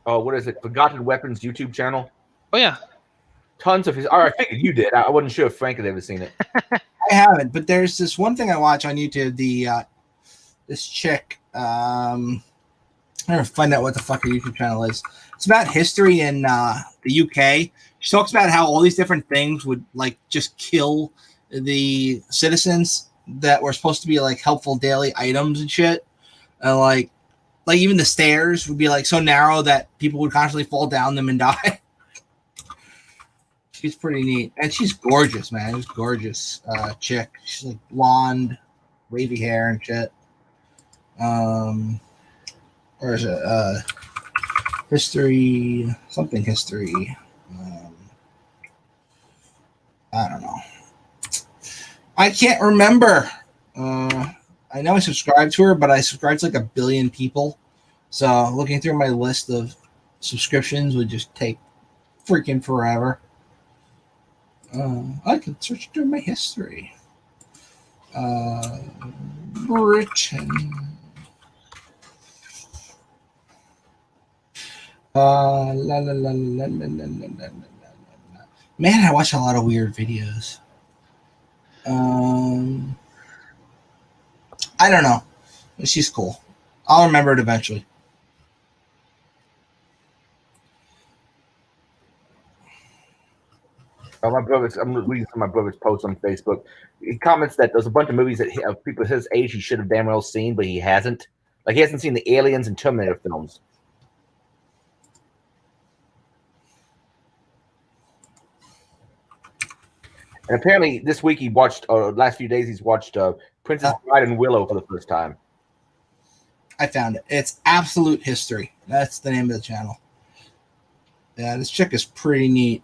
what is it? Forgotten Weapons YouTube channel? Oh yeah. Tons of his. I figured you did. I wasn't sure if Frank had ever seen it. I haven't, but there's this one thing I watch on YouTube. This chick. I'm gonna find out what the fuck her YouTube channel is. It's about history in the UK. She talks about how all these different things would like just kill the citizens that were supposed to be like helpful daily items and shit, and like even the stairs would be like so narrow that people would constantly fall down them and die. She's pretty neat, and she's gorgeous, man. She's gorgeous chick. She's like blonde, wavy hair and shit. Or is it history? Something history. I don't know. I can't remember. I know I subscribed to her, but I subscribed to like 1 billion people. So looking through my list of subscriptions would just take freaking forever. I can search through my history. Britain. Man, I watch a lot of weird videos. I don't know. She's cool. I'll remember it eventually. I'm reading some of my brother's posts on Facebook. He comments that there's a bunch of movies that people his age he should have damn well seen, but he hasn't. Like he hasn't seen the Aliens and Terminator films. And apparently this week he watched, last few days he's watched Princess Bride and Willow for the first time. I found it. It's Absolute History. That's the name of the channel. Yeah, this chick is pretty neat.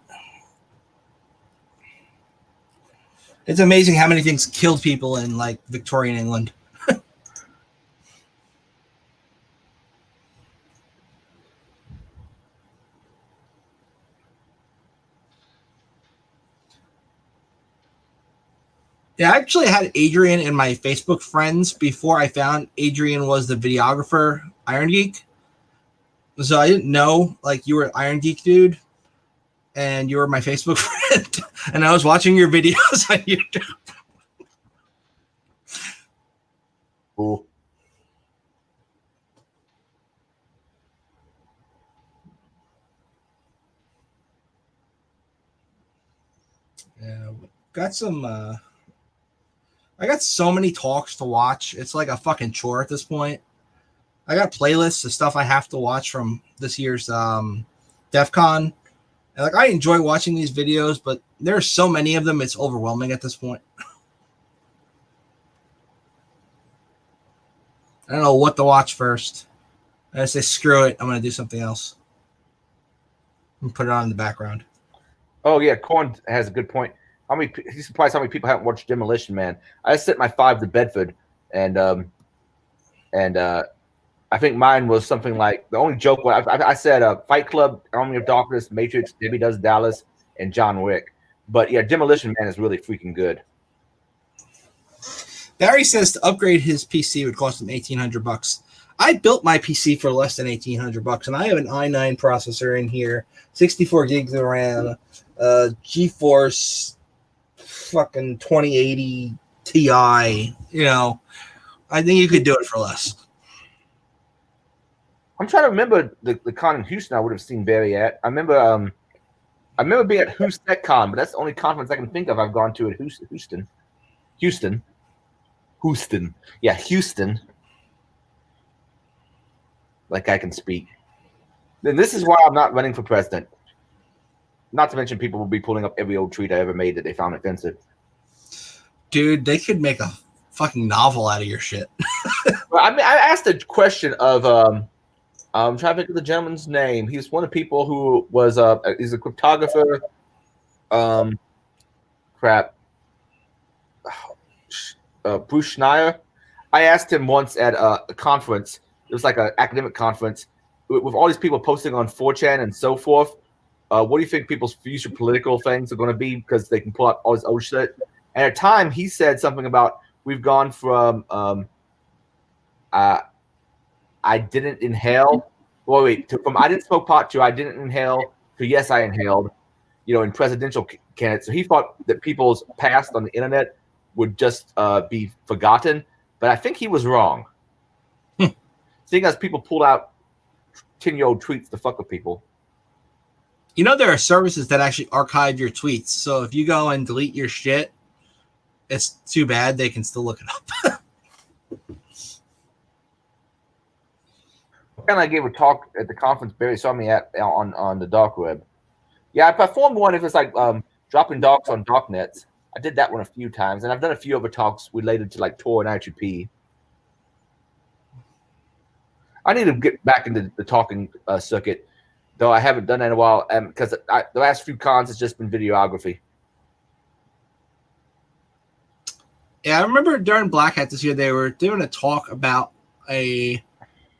It's amazing how many things killed people in like Victorian England. Yeah, I actually had Adrian in my Facebook friends before I found Adrian was the videographer, Irongeek. So I didn't know like you were an Irongeek dude, and you were my Facebook friend, and I was watching your videos on YouTube. Cool. Yeah, got some. I got so many talks to watch. It's like a fucking chore at this point. I got playlists of stuff I have to watch from this year's DEF CON. And like I enjoy watching these videos, but there's so many of them, it's overwhelming at this point. I don't know what to watch first. I say screw it, I'm gonna do something else. And put it on in the background. Oh yeah, Corn has a good point. He's surprised how many people haven't watched Demolition Man. I just sent my 5 to Bedford, and I think mine was something like the only joke was I said Fight Club, Army of Darkness, Matrix, Debbie Does Dallas, and John Wick. But yeah, Demolition Man is really freaking good. Barry says to upgrade his PC would cost him $1,800. I built my PC for less than $1,800, and I have an i9 processor in here, 64 gigs of RAM, GeForce fucking 2080 Ti. You know, I think you could do it for less. I'm trying to remember the con in Houston I would have seen Barry at. I remember being at Houston Con, but that's the only conference I can think of I've gone to at Houston. Yeah, Houston. Like I can speak. Then this is why I'm not running for president. Not to mention people will be pulling up every old tweet I ever made that they found offensive. Dude, they could make a fucking novel out of your shit. Well, I mean, I asked a question of I'm trying to think of the gentleman's name. He's one of the people who was he's a cryptographer. Crap. Bruce Schneier. I asked him once at a conference. It was like an academic conference with all these people posting on 4chan and so forth. What do you think people's future political things are going to be because they can pull out all this old shit? And at the time, he said something about we've gone from I didn't inhale. Well, wait, from I didn't smoke pot to I didn't inhale to yes, I inhaled. In presidential candidates. So he thought that people's past on the internet would just be forgotten, but I think he was wrong. Seeing as people pulled out 10-year-old tweets to fuck with people. There are services that actually archive your tweets. So if you go and delete your shit, it's too bad. They can still look it up. And I gave a talk at the conference Barry saw me at on the dark web. Yeah, I performed one if it's like dropping docs on darknets. I did that one a few times, and I've done a few other talks related to like Tor and IGP. I need to get back into the talking circuit, though I haven't done that in a while, because the last few cons has just been videography. Yeah, I remember during Black Hat this year, they were doing a talk about a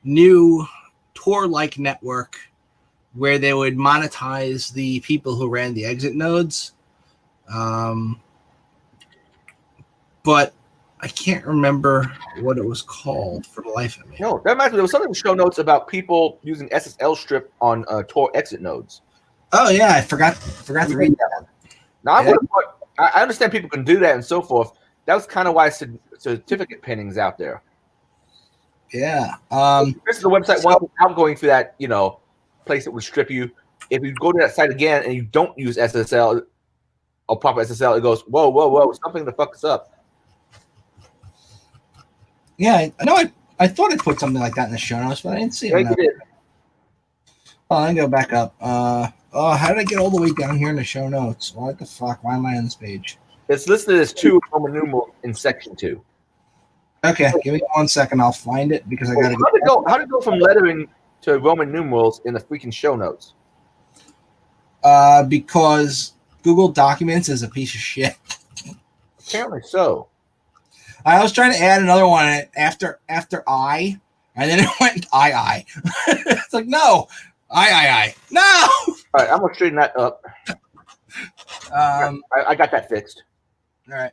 new Tor-like network where they would monetize the people who ran the exit nodes. But I can't remember what it was called for the life of me. No, that reminds me. There was something in the show notes about people using SSL strip on Tor exit nodes. Oh yeah, I forgot to read that one. Now I understand people can do that and so forth. That was kind of why certificate pinning's out there. Yeah. This is the website one without going through that place that would strip you. If you go to that site again and you don't use SSL or proper SSL, it goes whoa, something to fuck us up. Yeah, I know. I thought I put something like that in the show notes, but I didn't see it. Yeah, you did. Oh, I go back up. How did I get all the way down here in the show notes? What the fuck? Why am I on this page? It's listed as 2 Roman numerals in section 2. Okay, give me 1 second. I'll find it because I gotta How to go from lettering to Roman numerals in the freaking show notes? Because Google Documents is a piece of shit. Apparently so. I was trying to add another one after I, and then it went I. It's like, no, I. No! All right, I'm going to straighten that up. I got that fixed. All right.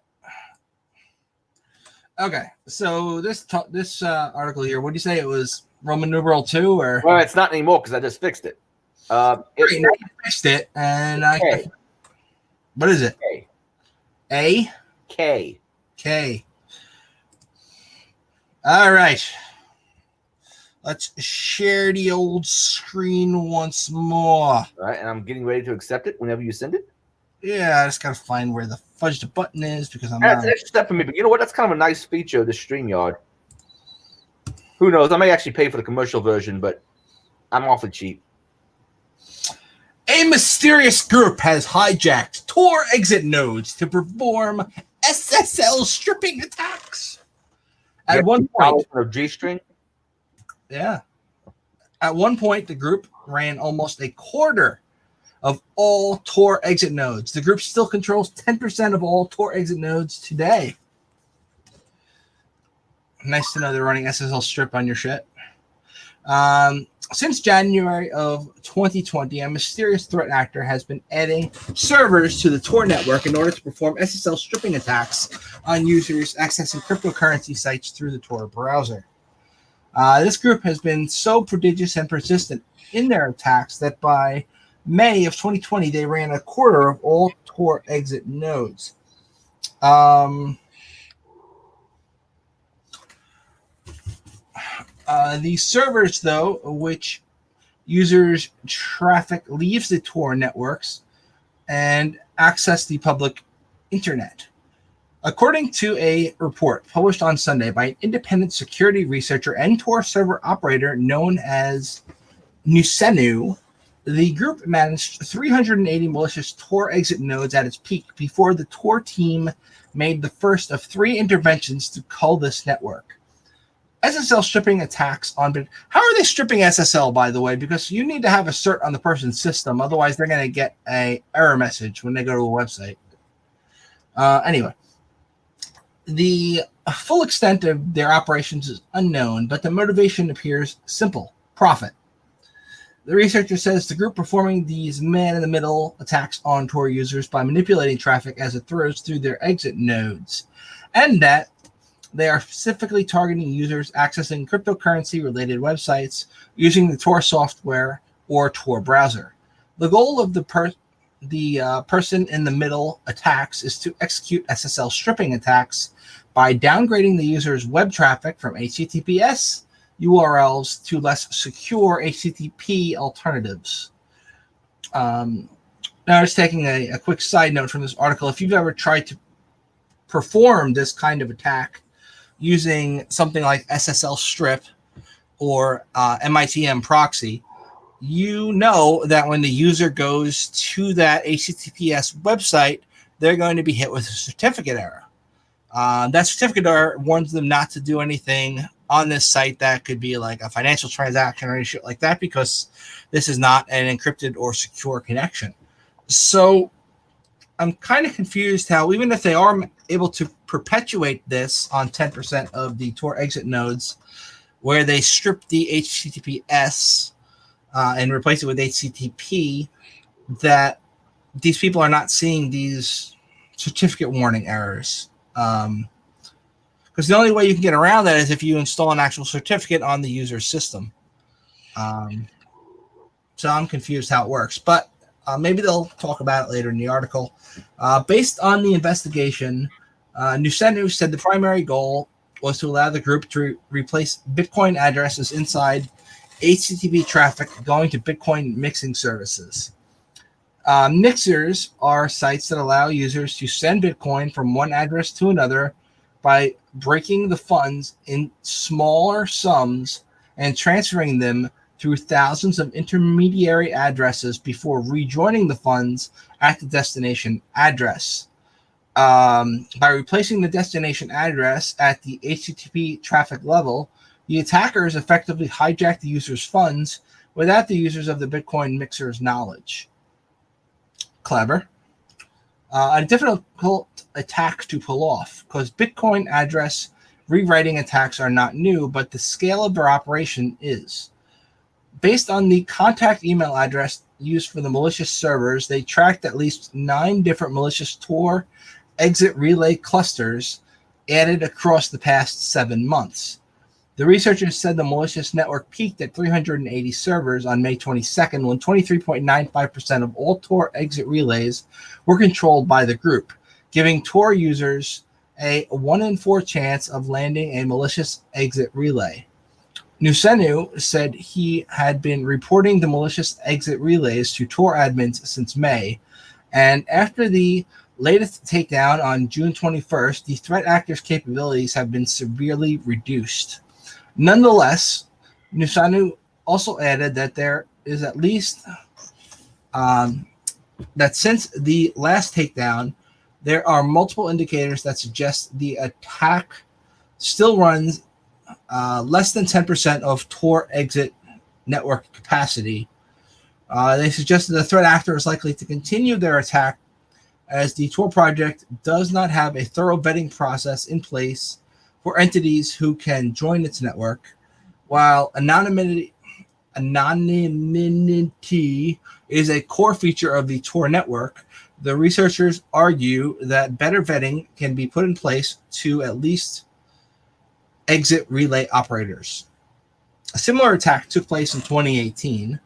Okay, so this article here, what do you say it was? Roman numeral 2? Or? Well, it's not anymore because I just fixed it. Now you fixed it, and K. What is it? K. A? K. All right. Let's share the old screen once more. All right, and I'm getting ready to accept it whenever you send it. Yeah, I just got to find where the fudge the button is because I'm That's an extra step for me, but you know what? That's kind of a nice feature of the StreamYard. Who knows? I may actually pay for the commercial version, but I'm awfully cheap. A mysterious group has hijacked Tor exit nodes to perform SSL stripping attacks. At one point, of G-string. Yeah. At one point, the group ran almost a quarter of all Tor exit nodes. The group still controls 10% of all Tor exit nodes today. Nice to know they're running SSL strip on your shit. Since January of 2020, a mysterious threat actor has been adding servers to the Tor network in order to perform SSL stripping attacks on users accessing cryptocurrency sites through the Tor browser. This group has been so prodigious and persistent in their attacks that by May of 2020, they ran a quarter of all Tor exit nodes. These servers, though, which users traffic leaves the Tor networks and access the public internet. According to a report published on Sunday by an independent security researcher and Tor server operator known as Nusenu, The group managed 380 malicious Tor exit nodes at its peak before the Tor team made the first of 3 interventions to cull this network. SSL stripping attacks on... How are they stripping SSL, by the way? Because you need to have a cert on the person's system. Otherwise, they're going to get an error message when they go to a website. Anyway, the full extent of their operations is unknown, but the motivation appears simple: profit. The researcher says the group performing these man-in-the-middle attacks on Tor users by manipulating traffic as it throws through their exit nodes, and that they are specifically targeting users accessing cryptocurrency-related websites using the Tor software or Tor browser. The goal of the person-in-the-middle attacks is to execute SSL stripping attacks by downgrading the user's web traffic from HTTPS URLs to less secure HTTP alternatives. Now, just taking a quick side note from this article, if you've ever tried to perform this kind of attack using something like SSL strip or MITM proxy, you know that when the user goes to that HTTPS website, they're going to be hit with a certificate error. That certificate error warns them not to do anything on this site that could be like a financial transaction or any shit like that, because this is not an encrypted or secure connection. So I'm kind of confused how, even if they are able to perpetuate this on 10% of the Tor exit nodes, where they strip the HTTPS and replace it with HTTP, that these people are not seeing these certificate warning errors. Because the only way you can get around that is if you install an actual certificate on the user's system. So I'm confused how it works, but maybe they'll talk about it later in the article. Based on the investigation, Nusenu said the primary goal was to allow the group to replace Bitcoin addresses inside HTTP traffic going to Bitcoin mixing services. Mixers are sites that allow users to send Bitcoin from one address to another by breaking the funds in smaller sums and transferring them through thousands of intermediary addresses before rejoining the funds at the destination address. By replacing the destination address at the HTTP traffic level, the attackers effectively hijack the user's funds without the users of the Bitcoin mixer's knowledge. Clever. A difficult attack to pull off, because Bitcoin address rewriting attacks are not new, but the scale of their operation is. Based on the contact email address used for the malicious servers, they tracked at least 9 different malicious Tor exit relay clusters added across the past 7 months. The researchers said the malicious network peaked at 380 servers on May 22nd, when 23.95% of all Tor exit relays were controlled by the group, giving Tor users a 1 in 4 chance of landing a malicious exit relay. Nusenu said he had been reporting the malicious exit relays to Tor admins since May, and after the latest takedown on June 21st, the threat actor's capabilities have been severely reduced. Nonetheless, Nusenu also added that there is at least that since the last takedown, there are multiple indicators that suggest the attack still runs less than 10% of Tor exit network capacity. They suggested the threat actor is likely to continue their attack, as the Tor project does not have a thorough vetting process in place for entities who can join its network. While anonymity is a core feature of the Tor network, the researchers argue that better vetting can be put in place to at least exit relay operators. A similar attack took place in 2018.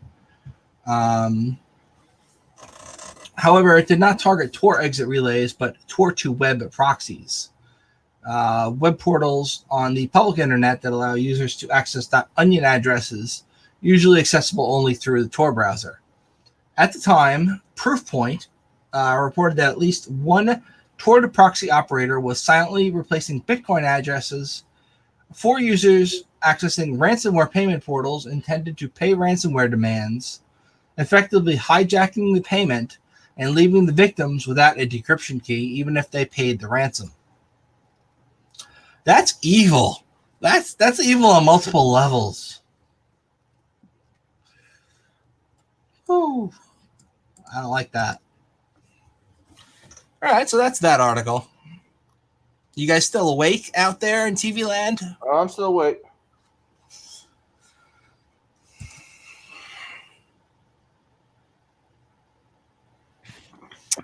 However, it did not target Tor exit relays, but Tor2Web proxies, web portals on the public internet that allow users to access .onion addresses, usually accessible only through the Tor browser. At the time, Proofpoint reported that at least one Tor to proxy operator was silently replacing Bitcoin addresses for users accessing ransomware payment portals intended to pay ransomware demands, effectively hijacking the payment and leaving the victims without a decryption key, even if they paid the ransom. That's evil. That's evil on multiple levels. Ooh, I don't like that. All right, so that's that article. You guys still awake out there in TV land? I'm still awake.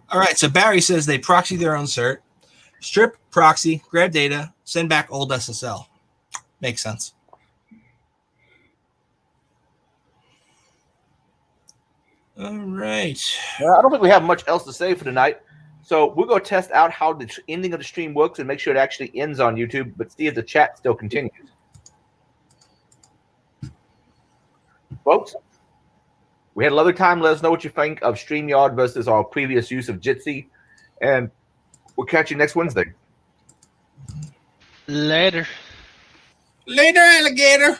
All right, so Barry says they proxy their own cert, strip, proxy, grab data, send back old SSL. Makes sense. All right. I don't think we have much else to say for tonight. So we're going to test out how the ending of the stream works and make sure it actually ends on YouTube, but see if the chat still continues. Folks, we had a lovely time. Let us know what you think of StreamYard versus our previous use of Jitsi. And we'll catch you next Wednesday. Later. Later, alligator.